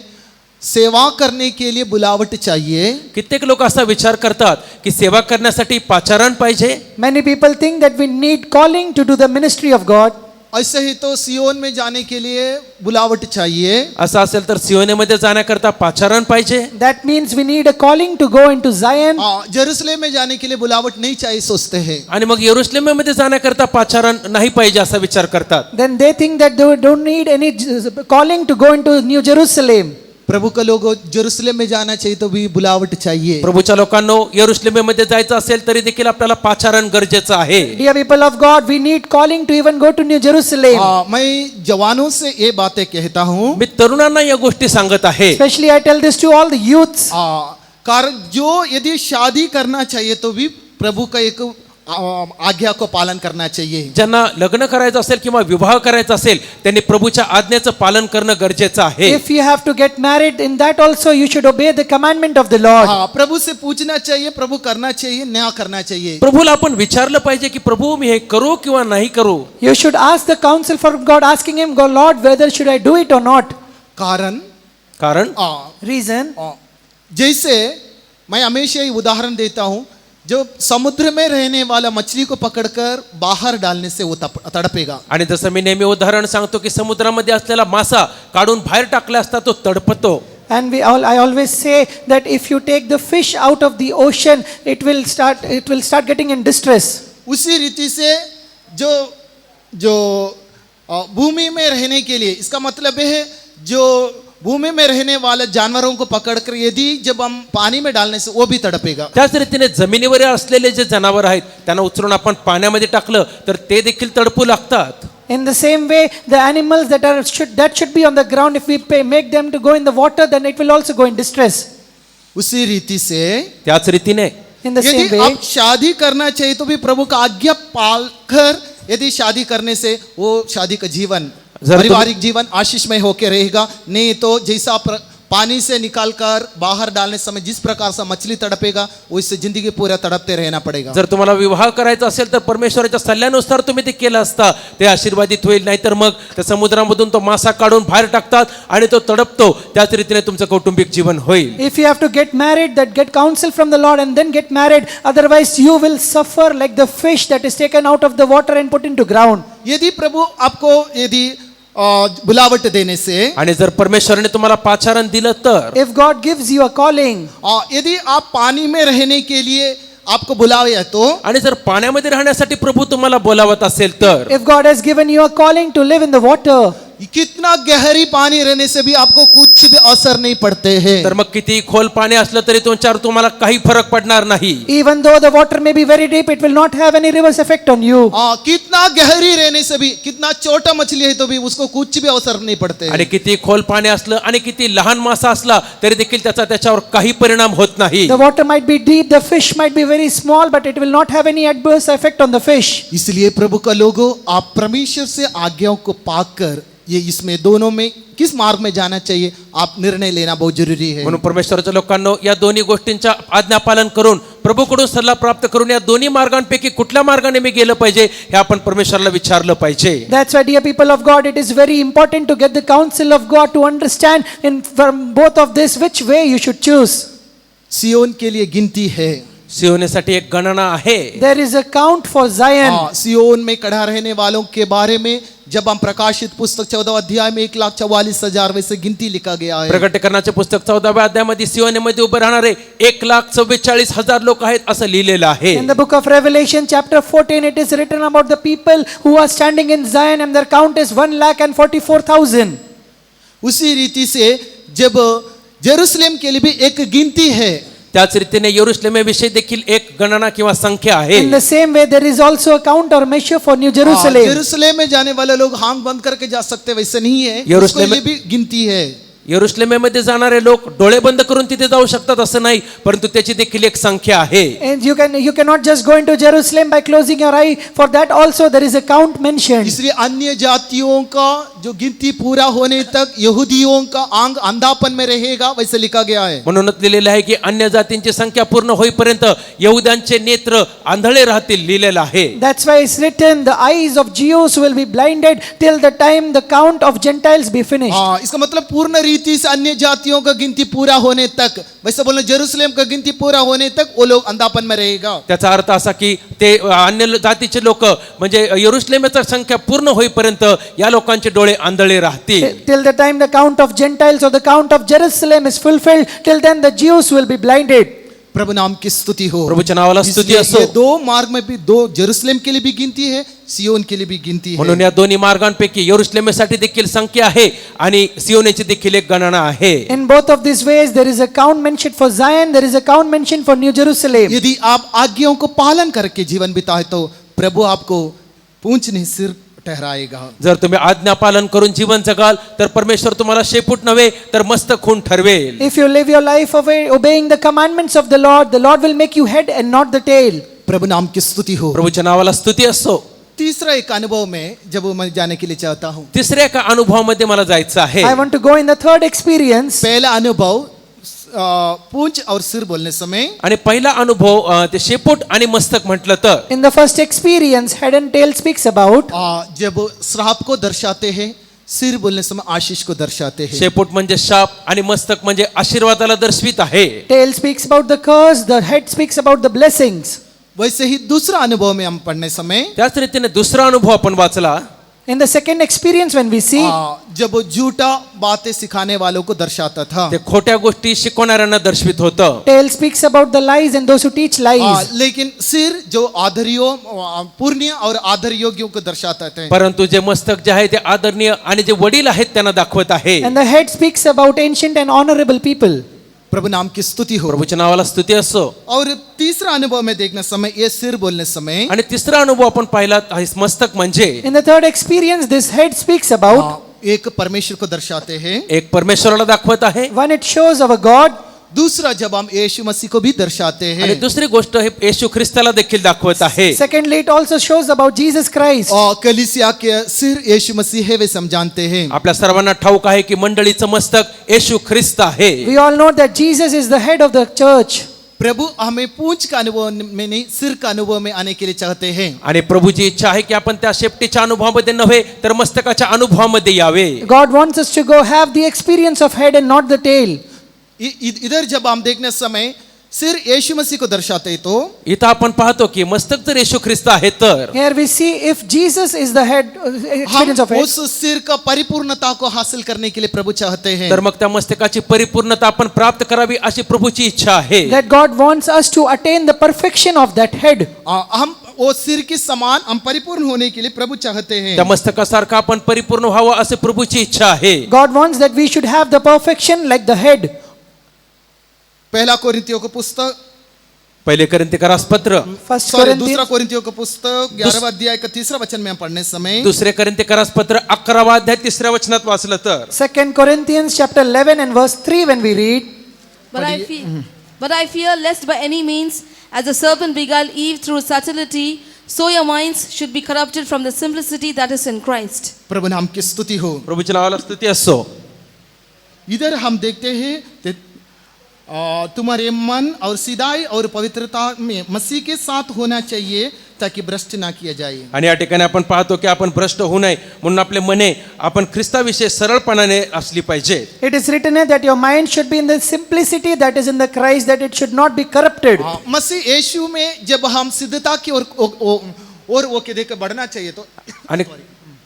सेवा करने के लिए बुलावट चाहिए. कित्येक लोक असा विचार करतात की सेवा करण्यासाठी पाचारण पाहिजे. Many people think that we need calling to do the ministry of God. ऐसे ही तो सियोन में जाने के लिए बुलावट चाहिए. असं असेल तर सियोनेमध्ये जाण्याकरता पाचारण पाहिजे. That means we need a calling to go into Zion. Jerusalem में जाने के लिए बुलावट नहीं चाहिए सोचते हैं. आणि मग यरुशलेममध्ये जाण्याकरता पाचारण नाही पाहिजे असा विचार करतात. Then they think that they don't need any calling to go into New Jerusalem. प्रभु का लोग जेरूसलेम में जाना चाहिए तो भी बुलावट चाहिए. प्रभूच्या लोकांनो यरुशलेममध्ये जायचं असेल तरी देखील आपल्याला पाचारण गरजेचं आहे. Dear people of God, we need calling to even go to New Jerusalem. मैं जवानों से ये बातें कहता हूँ. मी तरुणांना या गोष्टी सांगत आहे. Especially I tell this to all the youths. कारण जो यदि शादी करना चाहिए तो भी प्रभु का एक आज्ञा को पालन करना चाहिए. ज्यांना लग्न करायचं असेल किंवा विवाह करायचा असेल त्यांनी प्रभूच्या आज्ञेचं पालन करणं गरजेचं आहे. If you have to get married, in that also you should obey the commandment of the Lord. प्रभु से पूछना चाहिए, प्रभु करना चाहिए, न्याय करना चाहिए. प्रभूला आपण विचारलं पाहिजे की प्रभू मी हे करू किंवा नाही करू. You should ask the counsel from God, asking him, God, Lord, whether should I do it or not. कारण Reason, जैसे मैं हमेशा ही उदाहरण देता हूँ, जो समुद्र में रहने वाला मछली को पकड़कर बाहर डालने से वो तड़पेगा. आणि जसं मी नेहमी उदाहरण सांगतो की समुद्रामध्ये असलेला मासा काढून बाहेर टाकला असता तो तडपतो. and I always say that if you take the fish out of the ocean, it will start getting in distress. उसी रीति से जो भूमि में रहने के लिए, इसका मतलब है जो भूमि में रहने वाले जानवरों को पकड़कर यदि जब हम पानी में डालने से वो भी तड़पेगा. त्याच रीतीने जमिनीवर असलेले जे जनावर आहेत त्यांना उचलून आपण पाण्यामध्ये टाकलं तर ते देखील तडपू लागतात. In the same way, the animals that should be on the ground, if we make them to go in the water, then it will also go in distress. उसी रीति से त्याच रीतीने In the same यदि way, आप शादी करना चाहिए तो भी प्रभु का आज्ञा पालकर यदि शादी करने से वो शादी का जीवन, पारिवारिक जीवन आशीषमय होकर रहेगा. नहीं तो जैसा पानी से निकालकर बाहर डालने समय जिस प्रकार से मछली तड़पेगा वैसे जिंदगी पूरा तड़पते रहना पड़ेगा. जर तुम्हाला विवाह करायचा असेल तर परमेश्वराच्या सल्ल्यानुसार तुम्ही ते केलं असता ते आशीर्वादित होईल. नाहीतर मग त्या समुद्रामधून तो मासा काढून बाहेर टाकतात आणि तो तडपतो. त्याच रीतीने तुमचं कौटुंबिक जीवन होईल. if you have to get married, that get counsel from the Lord and then get married. Otherwise, you will suffer like the fish that is taken out of the water and put into ground. यदि प्रभु आपको यदि बुलावट देने से, आणि जर परमेश्वराने तुम्हाला पाचारण दिलं तर, if God gives you a calling, यदि आप पानी में रहने के लिए आपको बुलावे तो, आणि जर पाण्यामध्ये राहण्यासाठी प्रभु तुम्हाला बोलावत असेल तर, if God has given you a calling to live in the water, कितना गहरी पानी रहने से भी आपको कुछ भी असर नहीं पड़ते हैं। तर मग किती खोल पाणी असलं तरी तुमच्यावर तुम्हाला काही फरक पडणार नाही. even though the water may be very deep, it will not have any reverse effect on you. कितना गहरी रहने से भी, कितना छोटा मछली है तो भी उसको कुछ भी असर नहीं पड़ते हैं। आणि किती खोल पाणी असलं आणि किती लहान मासा असला तरी देखील त्याच्यावर काही परिणाम होत नाही. The water might be deep, the fish might be very small, but it will not have any adverse effect on the fish. इसलिए प्रभु का लोगों, आप परमेश्वर से आज्ञाओं को पाकर ये इसमें दोनों में किस मार्ग में जाना चाहिए, आप निर्णय लेना बहुत जरूरी है। म्हणून परमेश्वराच्या लोकांनो, या दोन्ही गोष्टींचा आज्ञापालन करून प्रभूकडून सल्ला प्राप्त करून या दोन्ही मार्गांपैकी कुठल्या मार्गाने मी गेलं पाहिजे हे आपण परमेश्वराला विचारलं पाहिजे. That's why, dear people of God, it is very important to get the counsel of God to understand in from both of this which way you should choose. सियोन के लिए गिनती है, सियोनेसाठी एक गणना आहे. There is a count for Zion. सियोन में खड़ा रहने वालों के बारे में जब हम प्रकाशित पुस्तक 14 अध्याय में 1,44,000 वैसे गिनती लिखा गया है। प्रकटीकरणाचे पुस्तक 14व्या अध्यायामध्ये सियोनेमध्ये उभे राहणारे 1,44,000 लोक आहेत असं लिहिलेलं आहे. In the book of Revelation chapter 14, it is written about the people who are standing in Zion, and their count is 1,44,000. उसी रीति से जब जेरूशलेम के लिए भी एक गिनती है, त्याच रीतीने यरूशलेमेविषयी देखील एक गणना किंवा संख्या आहे. In the same way, there is also a count or measure for New Jerusalem. Jerusalem में जाने वाले लोग आंख बंद करके जा सकते, वैसे नहीं है, उसके यरूशलेम लिए भी गिनती है। यरूशलेमेमध्ये जाणारे लोक डोळे बंद करून तिथे जाऊ शकतात असं नाही, परंतु त्याची देखील एक संख्या आहे. And you cannot just go into Jerusalem by closing your eye. For that also there is a count mentioned. इसलिए अन्य जातियों का जो गिनती पूरा होने तक यहूदियों का आंग अंधापन में रहेगा, वैसे लिखा गया है। म्हणूनच लिहिलेलं आहे की अन्य जातींची संख्या पूर्ण होईपर्यंत यहूद्यांचे नेत्र आंधळे राहतील लिहिलेलं आहे. That's why it's written, the eyes of Jews will be blinded till the time the count of Gentiles be finished. इसका मतलब पूर्ण रीति से अन्य जातियों का गिनती पूरा होने तक, वैसे बोलना जेरूशलेम का गिनती पूरा होने तक वो लोग अंधापन में रहेगा। त्याचा अर्थ असा की ते अन्य जातीचे लोक म्हणजे यरूशलेमेची संख्या पूर्ण होईपर्यंत या लोकांचे डोळे आंधळे राहतील. Till the time the count of Gentiles or the count of Jerusalem is fulfilled, till then the Jews will be blinded. प्रभु नाम की स्तुति हो। प्रभूच्या नावाला स्तुती इसलिए असो. ये दो मार्ग में भी, दो जेरूशलेम के लिए भी गिनती है, सियोन के लिए भी गिनती है। म्हणून या दोन्ही मार्गांपैकी यरूशलेमेसाठी देखील संख्या आहे आणि सियोनेची देखील एक गणना आहे. In both of these ways, there is a count mentioned for Zion, there is a count mentioned for New Jerusalem. यदि आप आज्ञाओं को पालन करके जीवन बिताए तो प्रभु आपको पूंछ नहीं सिर ठहराएगा। जर तुम्ही आज्ञा पालन करून जीवन जगाल तर परमेश्वर तुम्हाला शेपूट नव्हे तर मस्तक खून ठरवेल. If you live your life obeying the commandments of the Lord will make you head and not the tail. प्रभु नाम की स्तुति हो। प्रभूच्या नावाला स्तुती असो. तीसरा एक अनुभव में जब मैं जाने के लिए चाहता हूँ, तिसऱ्या एका अनुभवामध्ये मला जायचं आहे. I want to go in the third experience. पहला अनुभव पूंछ और सिर बोलने समय, आणि पहिला अनुभव ते शेपूट आणि मस्तक म्हटलं तर, In the first experience, head and tail speaks about. जब श्राप को दर्शाते हैं, सिर बोलने समय आशीष को दर्शाते हैं। शेपूट म्हणजे शाप आणि मस्तक म्हणजे आशीर्वादाला दर्शवित आहे. Tail speaks about the curse, the head speaks about the blessings. वैसे ही दूसरा अनुभव में हम पढ़ने समय, त्याच रीतीने दुसरा अनुभव आपण वाचला. In the second experience, when we see, जब वो झूठा बातें सिखाने वालों को दर्शाता था, ते खोट्या गोष्टी शिकवणाऱ्यांना दर्शवित होतं. tail speaks about the lies and those who teach lies. लेकिन सिर जो आदरियों पुण्य और आदर योग्यों को दर्शाता है। परंतु जे मस्तक जे आहे ते आदरणीय आणि जे वडील आहेत त्यांना दाखवत आहे. And the head speaks about ancient and honorable people. प्रभु नाम की स्तुति हो। प्रभूच्या नावाला स्तुती असो. और तीसरा अनुभव में देखने समय, ये सिर बोलने समय, आणि तिसरा अनुभव आपण पाहिला आहे मस्तक म्हणजे In the third experience, this head speaks about. एक परमेश्वर को दर्शाते हैं, एक परमेश्वराला दाखवत आहे. One, it shows our God. दूसरा जब हम यीशु मसीह को भी दर्शाते आणि हैं, दुसरी गोष्ट हे येशू ख्रिस्ताला देखील दाखवत आहे. Secondly, it also shows about Jesus Christ. और कलीसिया के सिर यीशु मसीह है, वे हम जानते हैं। आपल्या सर्वांना ठाऊक आहे की मंडळीचं मस्तक येशू ख्रिस्त आहे. We all know that Jesus is the head of the church. प्रभु हमें पूंछ का अनुभव में नहीं, सिर का अनुभव में आने के लिए चाहते हैं। आणि प्रभूची इच्छा आहे की आपण त्या शेपटीच्या अनुभवामध्ये नव्हे तर मस्तकाच्या अनुभवामध्ये यावे. God wants us to go have the experience of head and not the tail. इधर जब हम देखने समय, सिर यीशु मसीह को दर्शाते तो इथं आपण पाहतो की मस्तक जर येशू ख्रिस्त आहे तर Here we see if Jesus is the head, experience Hum of head. उस सिर का परिपूर्णता को हासिल करने के लिए प्रभु चाहते हैं तर मग त्या मस्तकाची परिपूर्णता आपण प्राप्त करावी अशी प्रभूची इच्छा आहे. That God wants us to attain the perfection of that head. हम वो सिर के समान हम परिपूर्ण होने के लिए प्रभु चाहते हैं त्या मस्तकासारखं आपण परिपूर्ण व्हावं असे प्रभूची इच्छा आहे. God wants that we should have the perfection like the head. पहला कोरिन्थियों का पुस्तक पहिले कोरिन्थीकरास पत्र First दूसरा Corinthians, कोरिन्थियों का पुस्तक 11वां अध्याय का 3रा वचन में हम पढ़ने समय दुसरे कोरिन्थीकरास पत्र 11वा अध्याय 3ऱ्या वचनात वाचलं तर 2 Corinthians chapter 11 and verse 3 when we read, But I fear lest by any means, as the serpent beguiled Eve through subtlety, so your minds should be corrupted from the simplicity that is in Christ. प्रभु नाम की स्तुति हो प्रभूच्या नावाला स्तुती असो. इधर हम देखते हैं कि तुम्हारे मन और सिदाई और पवित्रता में मसीह के साथ होना चाहिए ताकि भ्रष्ट ना किया जाए आणि या ठिकाणी आपण पाहतो की आपण भ्रष्ट होऊ नये म्हणून आपले मने आपण ख्रिस्ताविषयी सरळपणाने असली पाहिजे. it is written here that your mind should be in the simplicity that is in the Christ, that it should not be corrupted. मसीह यीशु में जब हम सिद्धता की ओर वो के देकर बढ़ना चाहिए तो आणि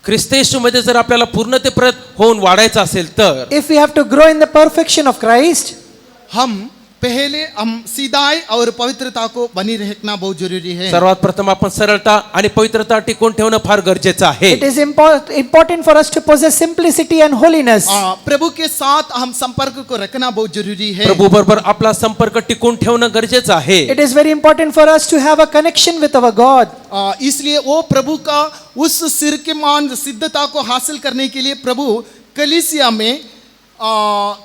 ख्रिस्त येशूमध्ये जर आपल्याला पूर्णतेपर्यंत होऊन वाढायचं असेल तर If we have to grow in the perfection of Christ, हम पहले हम सिदाई और पवित्रता को बनी रखना बहुत जरूरी है सर्वात प्रथम आपण सरळता आणि पवित्रता टिकवून ठेवणं फार गरजेचं आहे. it is important for us to possess simplicity and holiness. प्रभु के साथ हम संपर्क को रखना बहुत जरूरी है प्रभू बरोबर आपला संपर्क टिकवून ठेवणं गरजेचं आहे. It is very important for us to have a connection with our God. इसलिए वो प्रभु का उस सिर के मान सिद्धता को हासिल करने के लिए प्रभु कलीसिया में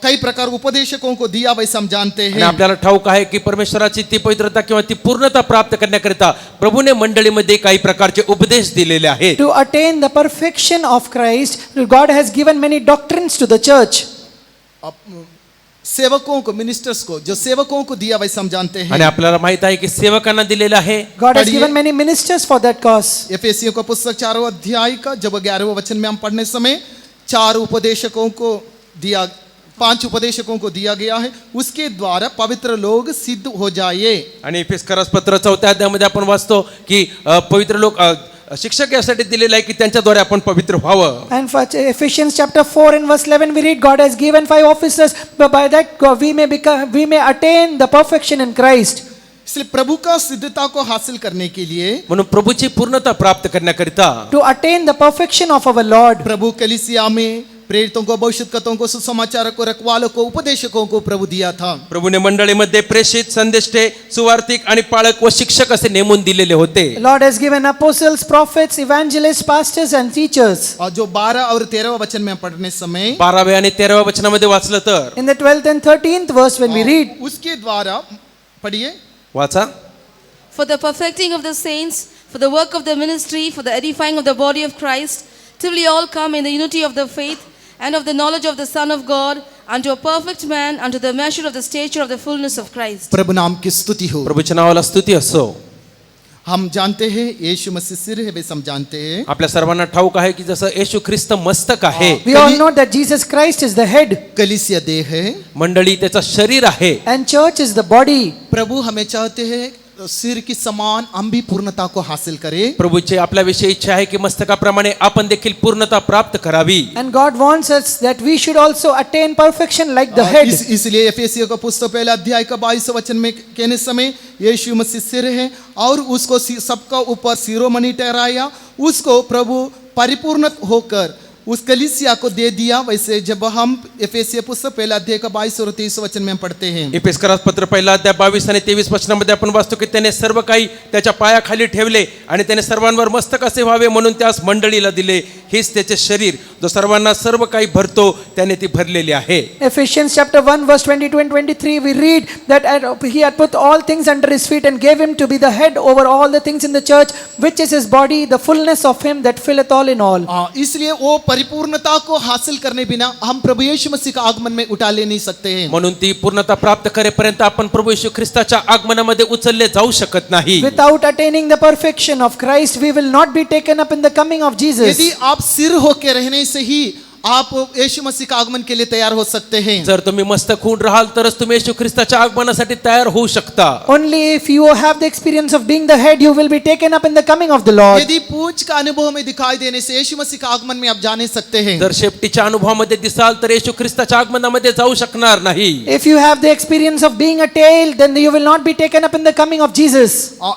कई प्रकार उपदेशकों को दिया वैसे हम जानते आणि हैं आपल्याला ठाऊक आहे की परमेश्वराची ती पवित्रता किंवा ती पूर्णता प्राप्त करण्याकरिता प्रभूने मंडळीमध्ये काही प्रकारचे उपदेश दिलेले आहेत. To attain the perfection of Christ, God has given many doctrines to the church. सेवकों को मिनिस्टर्स को जो सेवकों को दिया वैसे हम जानते आणि हैं आपल्याला माहित आहे की सेवकांना दिलेलं आहे. God has पढ़िए। given many ministers for that cause. एफेसियों का पुस्तक 4वां अध्याय का जब 11वें वचन में हम पढ़ने समय 4 उपदेशकों को दिया 5 उपदेशकों को दिया गया है उसके द्वारा पवित्र लोग सिद्ध हो जाए आणि इफिसकरास पत्र 4थ्या अध्यायामध्ये आपण वाचतो की पवित्र लोक शिक्षक यासाठी दिलेलं आहे की त्यांच्याद्वारे आपण पवित्र व्हावं. And for Ephesians chapter 4 and verse 11 we read, God has given 5 officers, but by that we may attain the perfection in Christ. इसलिए प्रभु का सिद्धता को हासिल करने के लिए म्हणून प्रभूची पूर्णता प्राप्त करण्याकरिता To attain the perfection of our Lord, प्रभु कलीसिया में प्रेरितों को भविष्यद्वक्ताओं को सुसमाचारकों को रखवालों को उपदेशकों को प्रभु दिया था प्रभूने मंडळीमध्ये प्रेषित संदेष्टे सुवार्तिक आणि पाळक व शिक्षक असे नेमून दिलेले होते. Lord has given apostles, prophets, evangelists, pastors and teachers. और जो 12 और 13 वचन में पढ़ने समय 12व्या आणि 13व्या वचनामध्ये वाचलं तर In the 12th and 13th verse when we read, उसके द्वारा पढ़िए वाचा. For the perfecting of the saints, for the work of the ministry, for the edifying of the body of Christ, till we all come in the unity of the faith and of the knowledge of the Son of God, unto a perfect man, unto the measure of the stature of the fullness of Christ. प्रभु नाम की स्तुति हो प्रभूच्या नावाला स्तुती असो. हम जानते हैं यीशु मसीह सिर है वे हम जानते हैं आपल्या सर्वांना ठाऊक आहे की जसं येशू ख्रिस्त मस्तक आहे, we all know that Jesus Christ is the head कलीसिया देह है मंडळी त्याचं शरीर आहे. and church is the body. प्रभु हमें चाहते हैं सिर की समान हम भी पूर्णता को हासिल करें प्रभूची आपल्याविषयी इच्छा आहे की मस्तकाप्रमाणे आपण देखील पूर्णता प्राप्त करावी. And God wants us that we should also attain perfection like the head. इसलिए एफेसियों का पुस्तक पहला अध्याय का 22 वचन में कहने समय यीशु मसीह सिर है और उसको सबका ऊपर शिरोमणि ठहराया उसको प्रभु परिपूर्ण होकर उस कलीसिया को दे दिया वैसे जब हम एफेसियों पुस्तक पहला अध्याय का 22 और 23 वचन में हम पढ़ते हैं इफिसकरास पत्र पहिला अध्याय 22 आणि 23 वचनामध्ये आपण वाचतो की त्याने सर्व काही त्याच्या पायाखाली ठेवले आणि त्याने सर्वांवर मस्तक असे व्हावे म्हणून त्यास मंडळीला दिले. हेच त्याचे शरीर जो सर्वांना सर्व काही भरतो त्याने ती भरलेली आहे. Ephesians chapter 1 verse 22 and 23 we read that he had put all things under his feet and gave him to be the head over all the things in the church, which is his body, the fullness of him that filleth all in all. इसलिए वो परिपूर्णता को हासिल करने बिना हम प्रभु यीशु मसीह का आगमन में उठा ले नहीं सकते हैं म्हणून ती पूर्णता प्राप्त करेपर्यंत आपण प्रभू येशू ख्रिस्ताच्या आगमनामध्ये उचलले जाऊ शकत नाही. Without attaining the perfection of Christ, we will not be taken up in the coming of Jesus. यदि आप सिर होके रहने से ही आप यीशु मसीह का आगमन के लिए तैयार हो सकते हैं। जर तुम्ही मस्तक होऊन राहाल तरच तुम्ही येशू ख्रिस्ताच्या आगमनासाठी तयार होऊ शकता. Only if you have the experience of being the head, you will be taken up in the coming of the Lord. यदि पूंछ का अनुभव में दिखाई देने से यीशु मसीह का आगमन में आप जा नहीं सकते हैं। जर शेपटीच्या अनुभवामध्ये दिसाल तर येशू ख्रिस्ताच्या आगमनामध्ये जाऊ शकणार नाही. If you have the experience of being a tail, then you will not be taken up in the coming of Jesus.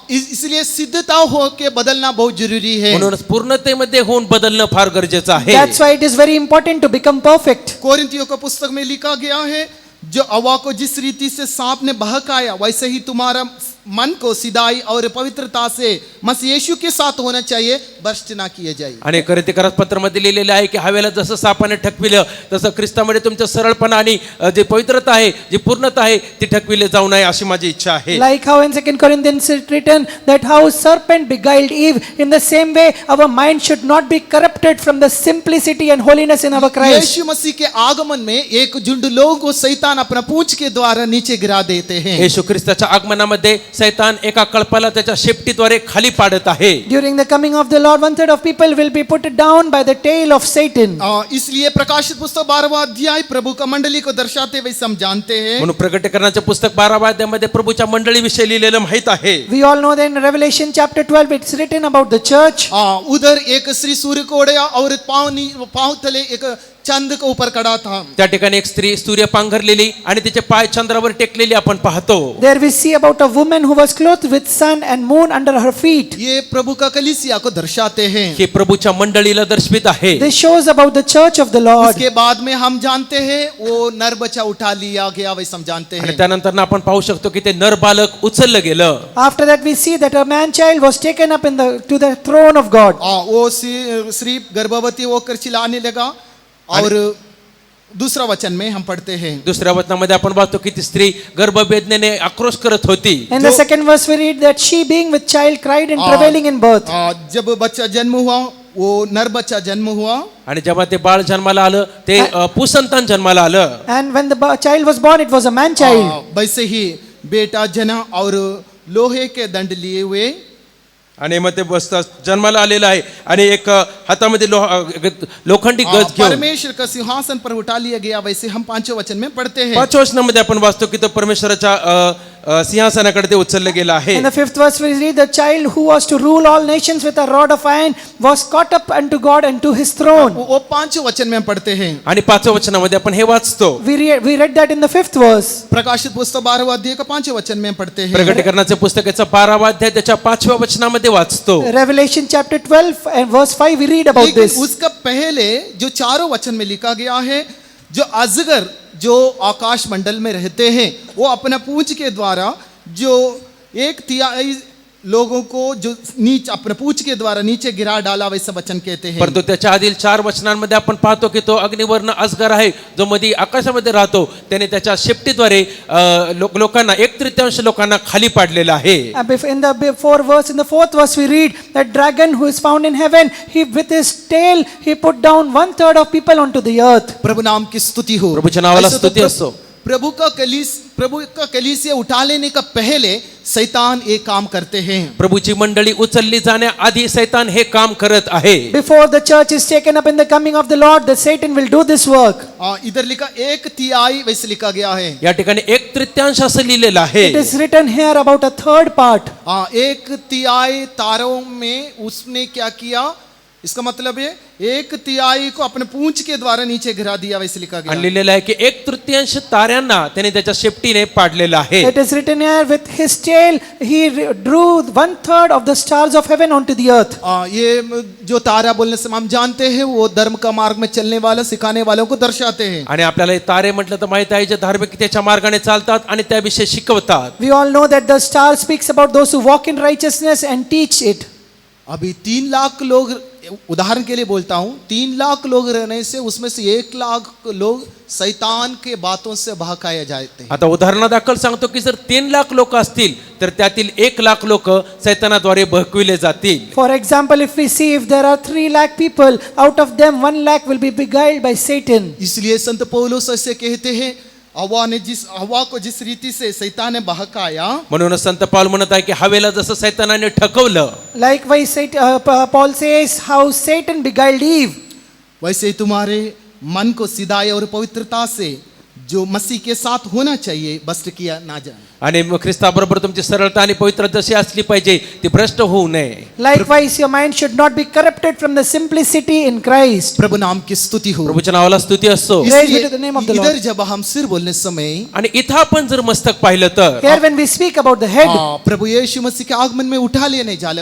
इसलिए सिद्धता हो के बदलना बहुत जरूरी है। म्हणूनच पूर्णतेमध्ये होऊन बदलणं फार गरजेचं आहे. That's why it is very important to become perfect. कोरिन्थियों का पुस्तक में लिखा गया है, जो हवा को जिस रीति से सांप ने बहकाया वैसे ही तुम्हारा मन को सिधाई और पवित्रता से मसीह यीशु के साथ होना चाहिए, भ्रष्ट ना किए जाए। आणि कोरिन्थीकर पत्रामध्ये लिहिलेलं आहे की हवेला जसं सापाने ठकविलं तसं ख्रिस्तामध्ये तुमचं सरळपणा आणि जे पवित्रता आहे, जी पूर्णता आहे ती ठकविले जाऊ नये अशी माझी इच्छा आहे. Like how in 2 Corinthians it written that how serpent beguiled Eve, in the same way our mind should not be corrupted from the simplicity and holiness in our Christ. यीशु मसीह के आगमन में एक झुंड लोगों को शैतान अपना पूंछ के द्वारा नीचे गिरा देते हैं। येशू ख्रिस्ताच्या आगमनामध्ये सैतान एका कळपाला त्याच्या शेपटीद्वारे खाली पाडत आहे. During the coming of the Lord, 1/3 of people will be put down by the tail of Satan. इसलिए प्रकाशित पुस्तक 12वां अध्याय प्रभु का मंडली को दर्शाते हुए हम जानते हैं। म्हणून प्रकटीकरणाचे पुस्तक 12व्या अध्यायामध्ये प्रभूच्या मंडळीविषयी लिहिलेलं माहित आहे. We all know that in Revelation chapter 12 it's written about the church. उधर एक श्री सूर्य को ओढ़ा और पांव तले एक चंद्र को ऊपर खड़ा था। त्या ठिकाणी एक स्त्री सूर्य पांघरलेली आणि तिचे पाय चंद्रावर टेकलेली आपण पाहतो. There we see about a woman who was clothed with sun and moon under her feet. ये प्रभु का कलीसिया को दर्शाते हैं। हे प्रभूच्या मंडळीला दर्शवित आहे. This shows about the church of the Lord. उसके बाद में हम जानते हैं वो नर बच्चा उठा लिया गया, वैसे हम जानते आणि हैं। त्यानंतर आपण पाहू शकतो की ते नर बालक उचललं गेलं. After that we see that a man child was taken up to the throne of God. वो श्री गर्भवती होकर चिल्लाने लगा। और दूसरा वचन में हम पढ़ते हैं, दुसऱ्या वचनामध्ये आपण पाहतो की ती स्त्री गर्भवेदनेने आक्रोश करत होती. In the second verse we read that she being with child cried in travailing in birth. जब बच्चा जन्म हुआ, वो नर बच्चा जन्म हुआ, आणि जेव्हा ते बाळ जन्माला आलं ते पुसंतान जन्माला आलं. And when the child was born, it was a man child. वैसे ही बेटा जना और लोहे के दंड लिए हुए, आणि मग ते बसता जन्माला आलेला आहे आणि एक हातामध्ये लोखंडी गज घेऊन परमेश्वर का सिंहासन पर उठा लिया गया, वैसे हम 5वें वचन में पढ़ते हैं। 5व्या वचनामध्ये आपण वाचतो की तो परमेश्वराच्या सिंहासनाकडे ते उचललं गेलं आहे. In the 5th verse we read the child who was to rule all nations with a rod of iron was caught up unto God and to his throne. वो 5वें वचन में हम पढ़ते हैं। आणि 5व्या वचनामध्ये आपण हे वाचतो. We read that in the 5th verse. प्रकाशित पुस्तक 12वां अध्याय का 5वें वचन में हम पढ़ते हैं। प्रकटीकरणाचे पुस्तकाचा 12वा अध्याय त्याच्या 5व्या वचनामध्ये वाचतो. Revelation chapter 12 and verse 5 we read about लेकिन this. उसका पहले जो चारों वचन में लिखा गया है, जो अजगर जो आकाश मंडल में रहते हैं, वो अपना पूंछ के द्वारा जो 1/3 लोगों को जो नीचे अपने पूंछ के द्वारा नीचे गिरा डाला, वैसा वचन कहते हैं। परंतु त्याच्या आधील 4 वचनांमध्ये आपण पाहतो की तो अग्निवर्ण अजगर आहे जो मध्ये आकाशामध्ये राहतो. त्याने त्याच्या शेपटीद्वारे लोकांना 1/3 लोकांना खाली पाडलेला आहे. In the 4th verse we read that dragon who is found in heaven, he with his tail he put down 1/3 of people onto the earth. प्रभु नाम की स्तुति हो। प्रभुच्या नावाला ऐसे तो स्तुती असो. प्रभु का कलीसिया उठा लेने का पहले शैतान एक काम करते हैं। प्रभूची मंडळी उचलली जाण्याआधी सैतान हे काम करत आहे. Before the church is taken up in the coming of the Lord, the Satan will do this work. इधर लिखा 1/3 वैसे लिखा गया है। या ठिकाणी 1/3 असं लिहिलेलं आहे. It is written here about a third part. 1/3 तारों में उसने क्या किया, इसका मतलब है 1/3 को अपने पूंछ के द्वारा नीचे गिरा दिया, वैसे लिखा आणि गया। लिहिलेलं आहे की 1/3 ताऱ्यांना त्याने त्याच्या शेपटीने पाडलेलं आहे. It is written here with his tail he drew 1/3 of the stars of heaven onto the earth. ये जो तारा बोलने से हम जानते हैं वो धर्म का मार्ग में चलने वाला सिखाने वालों को दर्शाते हैं। आणि आपल्याला हे तारे म्हटलं तर माहित आहे जे धार्मिकतेच्या मार्गाने चालतात आणि त्याविषयी शिकवतात. We all know that the star speaks about those who walk in righteousness and teach it. अभी 3 लाख लोग, उदाहरण के लिए बोलता हूँ, 3 लाख लोग रहने से उसमें से 1 लाख लोग शैतान के बातों से बहकाए जाते हैं। आता उदाहरणादाखल सांगतो की जर 3 लाख लोक असतील तर त्यातील 1 लाख लोक सैतानाद्वारे बहकविले जातील. For example, if we see if there are 3 lakh people, out of them 1 lakh will be beguiled by Satan. इसलिए संत पौलुस ऐसे कहते हैं, हवा को जिस रीति से शैतान ने बहकाया, म्हणून संत पाऊल म्हणत आहे की हवेला जसं सैतानाने ठकवलं, Likewise, Paul says how Satan beguiled Eve. वैसे ही तुम्हारे मन को सिधाई और पवित्रता से जो मसीह के साथ होना चाहिए भ्रष्ट किया ना जाए। आणि मग ख्रिस्ताबरोबर तुमची सरळता आणि पवित्रता जशी असली पाहिजे ती भ्रष्ट होऊ नये. Likewise, your mind should not be corrupted from the simplicity in Christ. प्रभु नाम की स्तुति हो। प्रभूच्या नावाला स्तुती असो. Praise be to the name of the Lord. इधर जब हम सिर बोलने समय आणि इथं आपण जर मस्तक पाहिलं तर Here, when we speak about the head, प्रभु यीशु मसीह के आगमन में उठा लिए नहीं जाले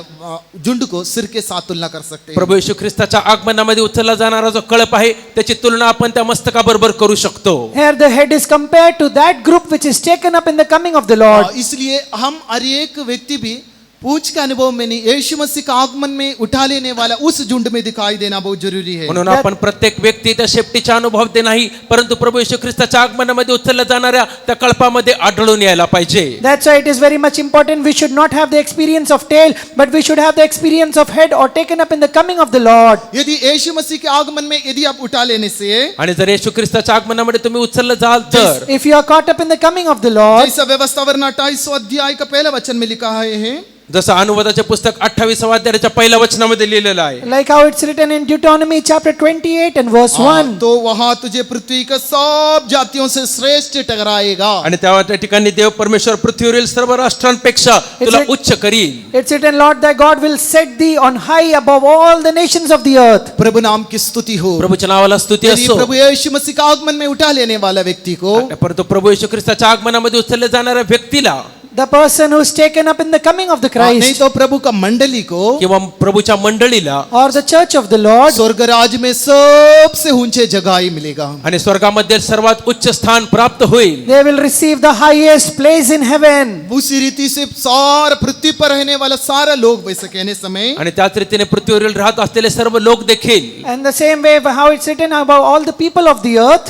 झुंड को सिर के साथ तुलना कर सकते हैं। प्रभू येशू ख्रिस्ताच्या आगमनामध्ये उचलला जाणारा जो कळप आहे त्याची तुलना आपण त्या मस्तकाबरोबर करू शकतो. here the head is compared to that group which is taken up in the coming of the Lord. इसलिए हम हर एक व्यक्ति भी पूछ के अनुभव में नहीं, यीशु मसीह का आगमन में उठा लेने वाला उस झुंड में दिखाई देना बहुत जरूरी है। म्हणून आपण प्रत्येक व्यक्ती त्या शेपटीच्या अनुभवते नाही, परंतु प्रभू येशू ख्रिस्ताच्या आगमनामध्ये उचलल्या जाणाऱ्या त्या कळपामध्ये आढळून यायला पाहिजे. That's why it is very much important. We should not have the experience of tail, but we should have the experience of head or taken up in the coming of the Lord. यदि यीशु मसीह के आगमन में यदि आप उठा लेने से, आणि जर येशू ख्रिस्ताच्या आगमनामध्ये तुम्ही उचललं जाल तर If you are caught up in the coming of the Lord, जैसा व्यवस्था वरना 28 अध्याय का पहला वचन में लिखा है, जसं अनुवादाचे पुस्तक 28व्या अध्यायाच्या पहिल्या वचनामध्ये लिहिलेलं आहे. like how it's written in Deuteronomy chapter 28 and verse 1. तो वहां तुझे पृथ्वी का सब जातियों से श्रेष्ठ ठहराएगा। आणि त्या ठिकाणी देव परमेश्वर पृथ्वीवरील सर्व राष्ट्रांपेक्षा तुला It's- उच्च करील. It's written, Lord thy God will set thee on high above all the nations of the earth. प्रभु नाम की स्तुति हो। प्रभूच्या नावाला स्तुती यदि असो. प्रभु यीशु मसीह का आगमन में उठा लेने वाला व्यक्ति को, परंतु प्रभू येशू ख्रिस्ताच्या आगमनामध्ये उचलल्या जाणाऱ्या व्यक्तीला The person who is taken up in the coming of the नहीं Christ तो प्रभु का मंडली को किंवा प्रभूच्या मंडळीला or the church of the Lord, स्वर्ग राज में सबसे ऊंचे जगह ही मिलेगा। आणि स्वर्गामध्ये सर्वात उच्च स्थान प्राप्त होईल. they will receive the highest place in heaven. उसी रीति से सारा पृथ्वी पर रहने वाला सारा लोग वैसे कहने समय, आणि त्याच रीतीने पृथ्वीवरील राहत असलेले सर्व लोक देखील And the same way how it's written about all the people of the earth,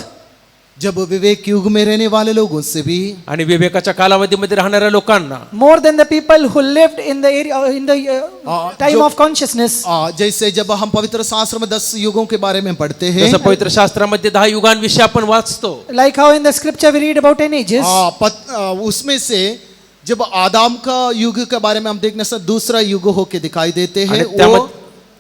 जब विवेक युग में रहने वाले लोगों से भी आणि विवेकाच्या कालावधीमध्ये राहणाऱ्या लोकांना more than the people who lived in the area in the time जो- of consciousness, जैसे जब हम पवित्र शास्त्र में 10 युगों के बारे में पढ़ते हैं, जसं पवित्र शास्त्रामध्ये 10 युगांविषयी आपण वाचतो. like how in the scripture we read about 10 ages, उसमें से जब आदम का युग के बारे में हम देखने से दूसरा युग होके दिखाई देते हैं, आणि त्यामध्ये- वो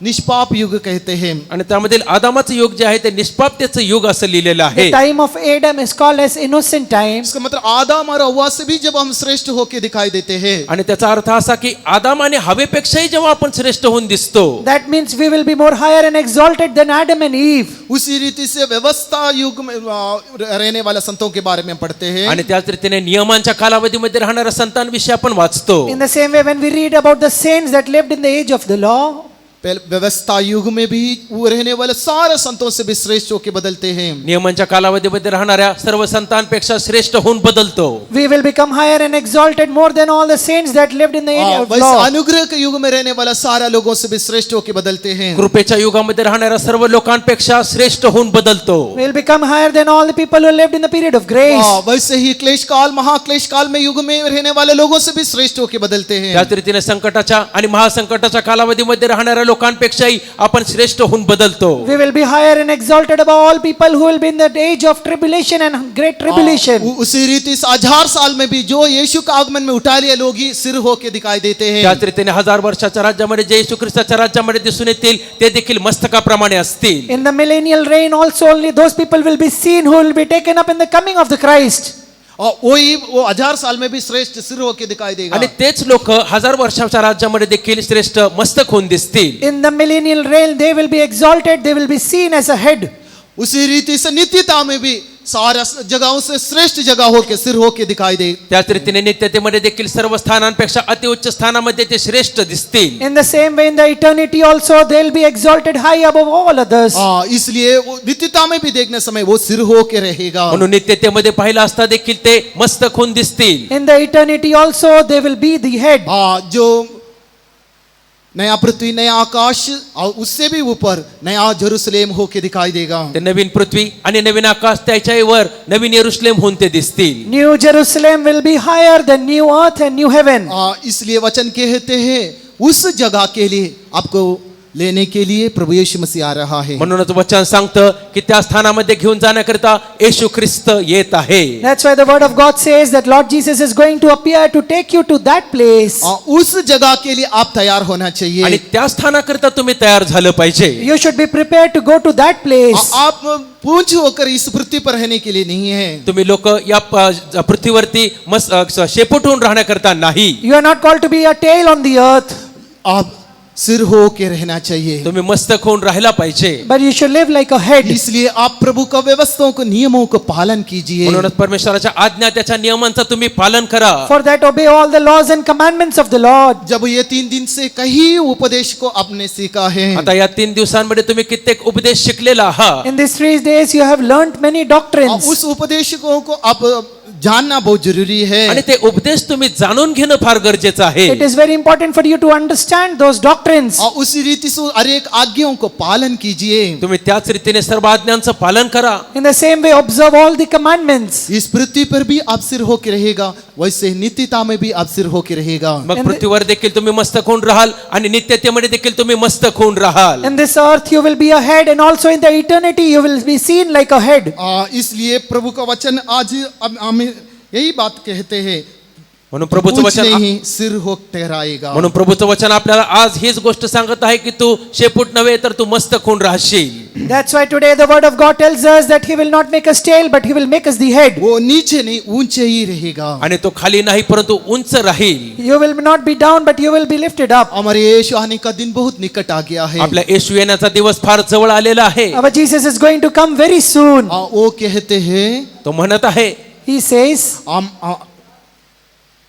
निष्पाप युग कहते हैं। आणि त्यामधील आदामाचं युग जे आहे ते निष्पापतेचं युग असं लिहिलेलं आहे. the time of Adam is called as innocent time. इसका मतलब आदम और हव्वा से भी जब हम श्रेष्ठ होके दिखाई देते हैं, आणि त्याचा अर्थ असा की आदाम आणि हवेपेक्षाही जेव्हा आपण श्रेष्ठ होऊन दिसतो, That means we will be more higher and exalted than Adam and Eve. उसी रीति से व्यवस्था युग में रहने वाले संतों के बारे में पढ़ते हैं। आणि त्याच रीतीने नियमांच्या कालावधीमध्ये राहणाऱ्या संतांविषयी आपण वाचतो. In the same way, when we read about the saints that lived in the age of the law, व्यवस्था युग में भी वो रहने वाले सारे संतों से भी श्रेष्ठ होके बदलते हैं। नियमांच्या कालावधीमध्ये राहणाऱ्या सर्व संतांपेक्षा श्रेष्ठ होऊन बदलतो. we will become higher and exalted more than all the saints that lived in the age of वैसे law. अनुग्रह के युग में रहने वाला सारा लोगों से भी श्रेष्ठ होके बदलते हैं। कृपेच्या युगामध्ये राहणाऱ्या सर्व लोकांपेक्षा श्रेष्ठ होऊन बदलतो. We will become higher than all the people who lived in the period of grace. वैसे ही क्लेश काल महाक्लेश काल में युग में रहने वाले लोगों से भी श्रेष्ठ होके बदलते हैं। त्याच रीतीने संकटाच्या आणि महासंकटाच्या कालावधीमध्ये राहणाऱ्या लोकांपेक्षाही आपण श्रेष्ठ होऊन बदलतो. We will be higher and exalted above all people who will be in the age of tribulation and great tribulation. उसी रीति से 1000 साल में भी जो यीशु का आगमन में उठा लिए लोग ही सिर होके दिखाई देते हैं। त्याच रीतीने 1000 वर्षाच्या राज्यामध्ये जे येशू ख्रिस्ताच्या राज्यामध्ये दिसून येतील ते देखील मस्तकाप्रमाणे असतील. In the millennial reign also only those people will be seen who will be taken up in the coming of the Christ. और वही वो 1000 साल में भी श्रेष्ठ सिर होके दिखाई देगा। आणि तेच लोक 1000 वर्षाच्या राज्यामध्ये देखील श्रेष्ठ मस्तक होऊन दिसतील. In the millennial reign they will be exalted, they will be seen as a head. उसी रीति से नित्यता में भी सारा जगहों से श्रेष्ठ जगह होके सिर होके दिखाई दे। त्याच रीतीने नित्यतेमध्ये देखील सर्व स्थानांपेक्षा अतिउच्च स्थानामध्ये ते श्रेष्ठ दिसतील. In the same way in the eternity also they will be exalted high above all others. इसलिए वो नित्यता में भी देखने समय वो सिर होके रहेगा। म्हणून नित्यतेमध्ये पाहिलं असता देखील ते मस्तक होऊन दिसतील. In the eternity also they will be the head. जो नया पृथ्वी नया आकाश और उससे भी ऊपर नया जेरूसलेम होके दिखाई देगा। ते नवीन पृथ्वी आणि नवीन आकाश त्याच्याही वर नवीन यरुशलेम होऊन ते दिसतील. New Jerusalem will be higher than new earth and new heaven. इसलिए वचन कहते हैं उस जगह के लिए आपको लेने के लिए प्रभु यीशु मसीह आ रहा है। म्हणूनच वचन सांगतं की त्या स्थानामध्ये घेऊन जाण्याकरिता येशू ख्रिस्त येत आहे. That's why the word of God says that Lord Jesus is going to appear to take you to that place. उस जगह के लिए आप तैयार होना आणि चाहिए। त्या स्थानाकरिता तुम्ही तयार झालं पाहिजे. You should be prepared to go to that place. आप पूंछ होकर इस पृथ्वी पर रहने के लिए नहीं है। तुम्ही लोक या पृथ्वीवरती मस्त शेपूट होऊन राहण्याकरता नाही. You are not called to be a tail on the earth, आप सिर हो के रहना चाहिए। तुम्ही मस्तक होऊन राहायला पाहिजे. but you should live like a head. इसलिए आप प्रभु का व्यवस्थाओं को नियमों को पालन कीजिए। म्हणूनच परमेश्वराच्या आज्ञा त्याच्या नियमांचं तुम्ही पालन करा. For that obey all the laws and commandments of the Lord. जब ये 3 दिन से कई उपदेश को आपने सीखा है, आता या 3 दिवसांमध्ये तुम्ही कित्येक उपदेश शिकलेला आहात. In these 3 days you have learnt many doctrines. उस उपदेशों को आप जानना बहुत जरूरी है। आणि ते उपदेश तुम्ही जाणून घेणं फार गरजेचं आहे. It is very important for you to understand those doctrines. और उसी रीति से हर एक आज्ञाओं को पालन कीजिए। तुम्ही त्याच रीतीने सर्व आज्ञांचं पालन करा. In the same way observe all the commandments. इस पृथ्वी पर भी आप सिर होके रहेगा, वैसे नित्यता में भी आप सिर होके रहेगा। मग पृथ्वीवर देखील तुम्ही मस्तक होऊन राहाल आणि नित्यतेमध्ये देखील तुम्ही मस्तक होऊन राहाल. In this earth you will be a head, and also in the eternity you will be seen like a head. इसलिए प्रभु का वचन आज हमें यही बात कहते हैं, म्हणून प्रभुचं पूंछ वचन नहीं सिर हो ठहराएगा। म्हणून प्रभुचं वचन आपल्याला आज हीच गोष्ट सांगत आहे की तू शेपूट नव्हे तर तू मस्तक होऊन राहशील. That's why today the word of God tells us that he will not make us tail, but he will make us the head. वो नीचे नहीं ऊंचे ही रहेगा। आणि तो खाली नाही परंतु उंच राहील. You will not be down, but you will be lifted up. हमारे यीशु आने का दिन बहुत निकट आ गया है। आपल्या येशू येण्याचा दिवस फार जवळ आलेला आहे. Our Jesus is going to come very soon. वो कहते हैं, तो म्हणत आहे He says,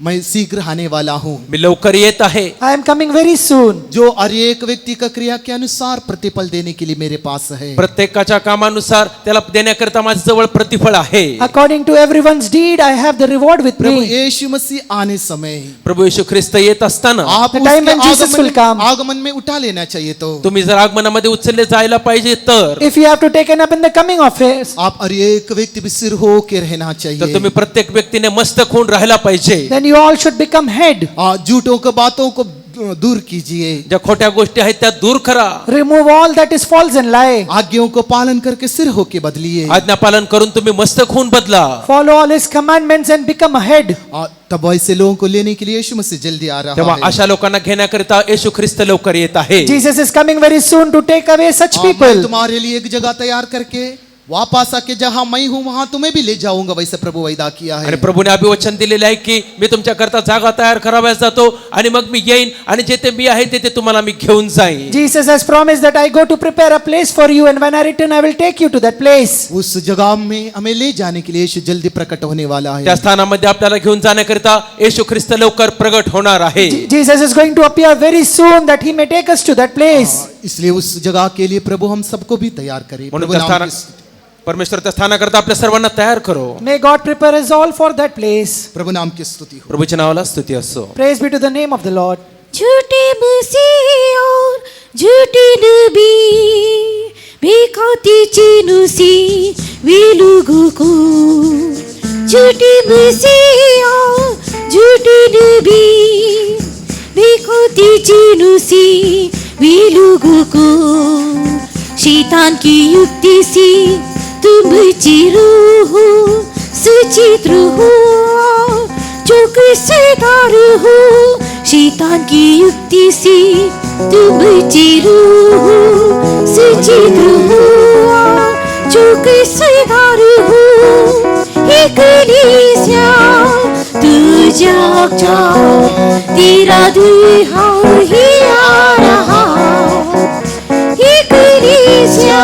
मैं शीघ्र आने वाला हूँ। मी लवकर येत आहे. I am coming very soon. जो हर एक व्यक्ति का क्रिया के अनुसार प्रतिफल देने के लिए मेरे पास है। प्रत्येकाच्या कामानुसार त्याला देण्याकरिता माझ्या जवळ प्रतिफळ आहे. According to everyone's deed, I have the reward with Prabhu me. यीशु मसीह आने समय प्रभू येशू ख्रिस्त येत असताना आप The time when Jesus उसके will come. आगमन में उठा लेना चाहिए। तो तुम्ही जर आगमनामध्ये उचलले जायला पाहिजे तर If you have to take up in the coming of his, आप हर एक व्यक्ति भी सिर हो के रहना तर चाहिए। तुम्ही प्रत्येक व्यक्तीने मस्तक होऊन राहायला पाहिजे. then you all should become head. झूठों को बातों को दूर कीजिए। ज्या खोट्या गोष्टी आहेत त्या दूर करा. Remove all that is false and lie. आज्ञाओं को पालन करके सिर होके बदलिए। आज्ञा पालन करून तुम्ही मस्तक होऊन बदला. Follow all his commandments and become a head. तब ऐसे लोगों को लेने के लिए यीशु मसीह जल्दी आ रहा तेव्हा है। अशा लोकांना घेण्याकरिता येशू ख्रिस्त लवकर येत आहे. Jesus is coming very soon to take away such मैं people. तुम्हारे लिए एक जगह तैयार करके वापस आके जहां मैं हूं वहां तुम्हें भी ले जाऊंगा, वैसे प्रभु वायदा किया आणि है। प्रभूने अभिवचन दिलेले आहे की मी तुमच्याकरता जागा तयार कराव्यास जातो आणि मग मी येईन आणि जेथे मी आहे तेथे तुम्हाला मी घेऊन जाईन. Jesus has promised that I go to prepare a place for you, and when I return I will take you to that place. उस जगह में हमें ले जाने के लिए यीशु जल्दी प्रकट होने वाला त्या है। स्थानामध्ये आपल्याला घेऊन जाण्याकरिता येशू ख्रिस्त लवकर प्रगट होणार आहे. Jesus is going to appear very soon that he may take us to that place. इसलिए उस जगह के लिए प्रभु हम सबको भी तैयार करे। म्हणून प्रभु त्या नाम स्थाना की- परमेश्वर त्या स्थानाकरता आपल्या सर्वांना तयार करो. May God prepare us all for that place. प्रभु नाम की स्तुति हो। प्रभूच्या नावाला स्तुती असो. Praise be to the name of the Lord. झूठे मसीह और झूठे नबी भिखातीची नुसी विलुगुकू. झूठे मसीह और झूठे नबी भिखातीची नुसी विलुगुकू. शैतान की युक्ति से तुमची रूह सुचित रूह चौकसीदार हो. शैतान की युक्ति से तुमची रूह सुचित रूह चौकसीदार हो. एक कलीसिया तू जाग जा, तेरा दुल्हा ही आ रहा. कलीसिया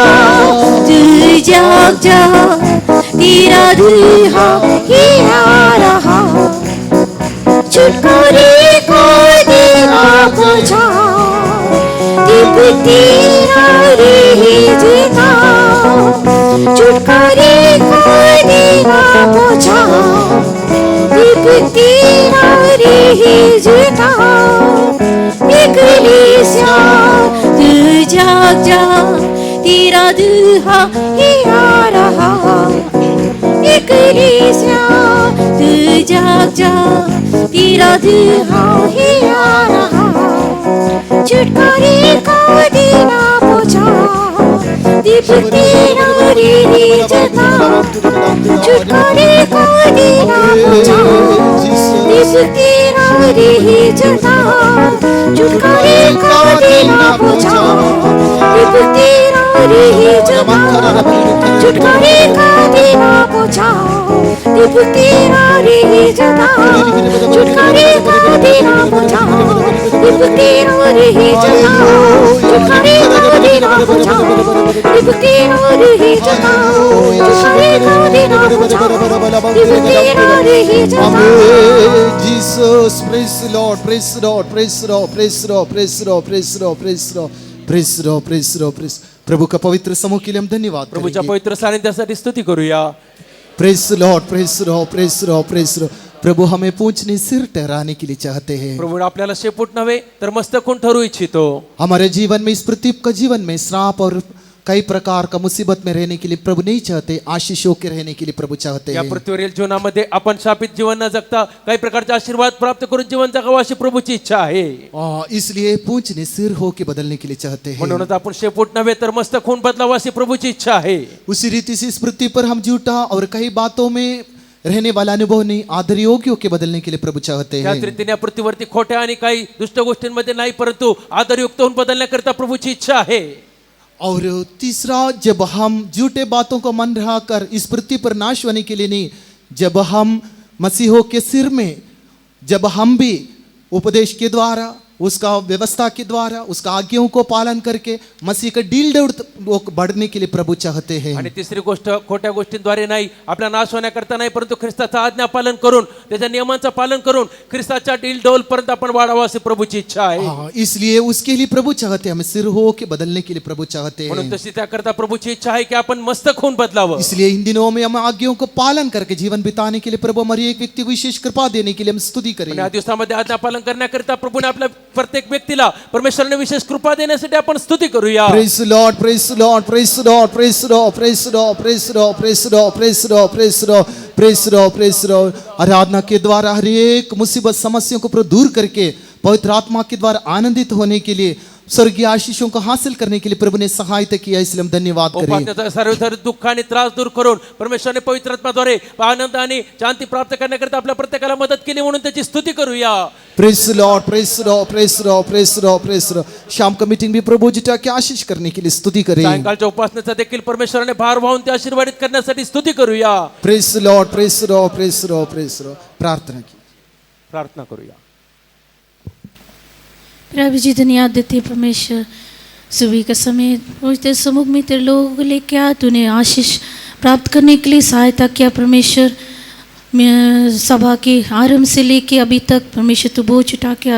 तू जाग जा, तेरा दुल्हा ही आ रहा. छुटकारे को देना पहुंचा, दीप तेरा रहेगा. छुटकारे को देना पहुंचा, दीप तेरा रहेगा. कलीसिया तू जाग जा, तेरा दुल्हा ही आ रहा. कलीसिया तू जाग जा, तेरा दुल्हा ही आ रहा. छुटकारे का दीप तेरा रे जगा छुटकारे का देना बुझा दीप तेरा रे जगा छुटकारे का देना बुझा दीप तेरा रे जगा छुटकारे का देना बुझा दीप तेरा रे जगा छुटकारे का देना बुझा दीप तेरा रे जगा छुटकारे का देना बुझा दीप तेरा रे जगा छुटकारे का देना बुझा दीप तेरा रे जगा Jesus, praise the Lord, praise the Lord, praise the Lord, praise the Lord, praise the Lord, praise the Lord, praise the Lord, praise the Lord, praise the Lord, praise प्रभु का पवित्र समूह के लिए हम धन्यवाद प्रभूच्या करेंगे. पवित्र सानिध्यासाठी स्तुती करूया. Praise the Lord, praise the Lord, praise the Lord, praise the Lord. प्रभु हमें पूंछने सिर ठहराने के लिए चाहते हैं. प्रभू आपल्याला शेपूट नव्हे तर मस्तक होऊन ठरू इच्छितो. हमारे जीवन में, इस पृथ्वी का जीवन में श्राप और कई प्रकार का मुसीबत में रहने के लिए प्रभु नहीं चाहते, आशीषों के रहने के लिए प्रभु चाहते या हैं. पृथ्वीवरील जीवनामध्ये आपण शापित जीवन न जगता काही प्रकारचे आशीर्वाद प्राप्त करून जीवन जगावं अशी प्रभूची इच्छा आहे. इसलिए पूंछने सिर हो के बदलने के लिए चाहते हैं. म्हणूनच आपण शेपूट नव्हे तर मस्तक होऊन बदलावं अशी प्रभूची इच्छा आहे. उसी रीति से इस पृथ्वी पर हम झूठा और कई बातों में रहने वाला अनुभव नहीं, आदर योग्यों के बदलने के लिए प्रभु चाहते त्याच हैं. रीतीने पृथ्वीवरती खोट्या आणि काही दुष्ट गोष्टींमध्ये नाही, परंतु आदरयुक्त होऊन बदलण्याकरता प्रभूची इच्छा आहे. और तीसरा, जब हम झूठे बातों को मन रहा कर इस पृथ्वी पर नाश होने के लिए नहीं, जब हम मसीहों के सिर में, जब हम भी उपदेश के द्वारा, उसका व्यवस्था के द्वारा, उसका आज्ञाओं को पालन करके मसीह का डील बढ़ने के लिए प्रभु चाहते हैं. आणि तिसरी गोष्ट, खोट्या गोष्टींद्वारे नाही, आपला नाश होण्याकरता नाही, परंतु ख्रिस्ताचा आज्ञा पालन करून, त्याच्या नियमांचं पालन करून ख्रिस्ताच्या डील डोल पर्यंत आपण वाढावं अशी प्रभूची इच्छा आहे. इसलिए उसके लिए प्रभु चाहते हैं, हमें सिर हो के बदलने के लिए प्रभु चाहते म्हणून हैं. तशी त्याकरता प्रभूची इच्छा आहे की आपण मस्तक होऊन बदलावं. इसलिए इन दिनों में हम आज्ञाओं को पालन करके जीवन बिताने के लिए प्रभु हमारी एक व्यक्ति को विशेष कृपा देने के लिए हम स्तुति करें. आणि या दिवसामध्ये आज्ञा पालन करण्याकरता प्रभूने आपल्या प्रत्येक व्यक्तीला परमेश्वराने विशेष कृपा देण्यासाठी आपण स्तुती करूया. Praise the Lord, praise the Lord, praise the Lord, praise the Lord, praise the Lord, praise the Lord, praise the Lord, praise the Lord, praise the Lord, praise the Lord, praise the Lord. आराधना के द्वारा हर एक मुसीबत समस्याओं को दूर करके पवित्र आत्मा के द्वारा आनंदित होने के लिए, स्वर्गीय आशीषों को हासिल करने के लिए प्रभु ने सहायता किया, इसलिए हम धन्यवाद करें. उपासनेचा सर्व दुःख आणि त्रास दूर करून परमेश्वराने पवित्र आत्म्याद्वारे आनंद आणि शांती प्राप्त करण्याकरता आपल्या प्रत्येकाला मदत केली, म्हणून त्याची स्तुती करूया. Praise the Lord, praise the Lord, praise the Lord, praise the Lord, praise the Lord. शाम का मीटिंग भी प्रभु जी की आशीष करने के लिए स्तुति करें. सायंकाळच्या उपासनेचा देखील परमेश्वराने भार वाहून ते आशीर्वादित करण्यासाठी स्तुती करूया. Praise the Lord, praise the Lord, praise the Lord, praise the Lord. प्रार्थना की, प्रार्थना करूया. प्रभु जी धन्यवाद देते परमेश्वर, सुबह का समय पहुँचते सम्मुख में तेरे लोगों को लेके आ, तूने आशीष प्राप्त करने के लिए सहायता किया परमेश्वर. मैं सभा के आरंभ से लेके अभी तक परमेश्वर तू बोझ उठा के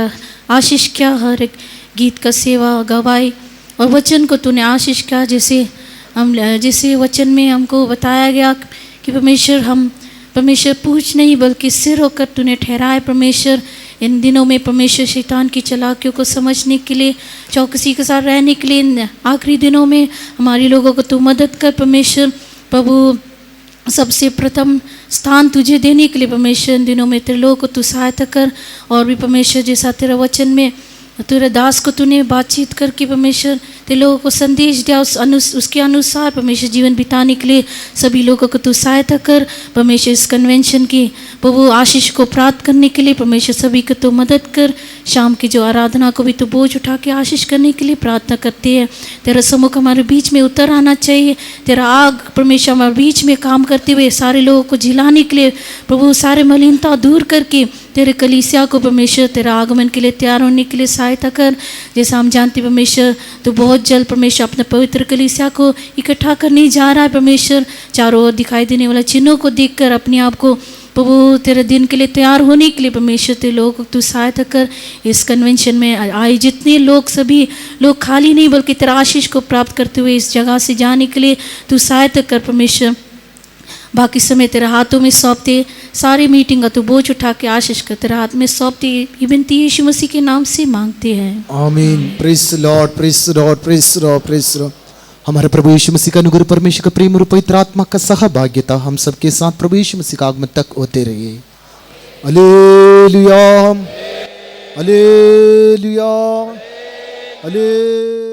आशीष किया, हर एक गीत का सेवा गवाई और वचन को तूने आशीष किया. जैसे वचन में हमको बताया गया कि परमेश्वर पूछ नहीं बल्कि सिर होकर तूने ठहराए परमेश्वर. इन दिनों में परमेश्वर शैतान की चालाकियों को समझने के लिए, चौकसी के साथ रहने के लिए, आखिरी दिनों में हमारे लोगों को तू मदद कर परमेश्वर. प्रभु सबसे प्रथम स्थान तुझे देने के लिए परमेश्वर इन दिनों में तेरे लोगों को तू सहायता कर. और भी परमेश्वर जैसा तेरा वचन में तेरे दास को तूने बातचीत करके परमेश्वर तेरे लोगों को संदेश दिया, उसके अनुसार परमेश्वर जीवन बिताने के लिए सभी लोगों को तू सहायता कर परमेश्वर. इस कन्वेंशन की प्रभु आशीष को प्राप्त करने के लिए परमेश्वर सभी को तो मदद कर. शाम की जो आराधना को भी तो बोझ उठा के आशीष करने के लिए प्रार्थना करते हैं. तेरा सम्मुख हमारे बीच में उतर आना चाहिए. तेरा आग परमेश्वर हमारे बीच में काम करते हुए सारे लोगों को जिलाने के लिए प्रभु सारे मलिनता दूर करके तेरे कलीसिया को परमेश्वर तेरा आगमन के लिए तैयार होने के लिए सहायता कर. जैसा हम जानते परमेश्वर तो बहुत जल्द परमेश्वर अपने पवित्र कलीसिया को इकट्ठा करने जा रहा है परमेश्वर. चारों ओर दिखाई देने वाला चिन्हों को देखकर अपने आप को प्रभु तेरे दिन के लिए तैयार होने के लिए परमेश्वर तेरे लोगों को तू सहायता कर. इस कन्वेंशन में आए जितने लोग, सभी लोग खाली नहीं बल्कि तेरा आशीष को प्राप्त करते हुए इस जगह से जाने के लिए तू सहायता कर परमेश्वर. बाकी समय तेरे हाथों में सौंपते, सारी मीटिंग का तू बोझ उठा के आशीष कर तेरे हाथ में सौंपते, ये विनती यीशु मसीह के नाम से मांगते हैं, आमीन. Praise the Lord, praise the Lord, praise the Lord, praise the Lord. हमारे प्रभु यीशु मसीह का अनुग्रह, परमेश्वर का प्रेम और पवित्र आत्मा का सहभागिता हम सबके साथ प्रभु यीशु मसीह का आगमन तक होते रहिए. Hallelujah, hallelujah, hallelujah.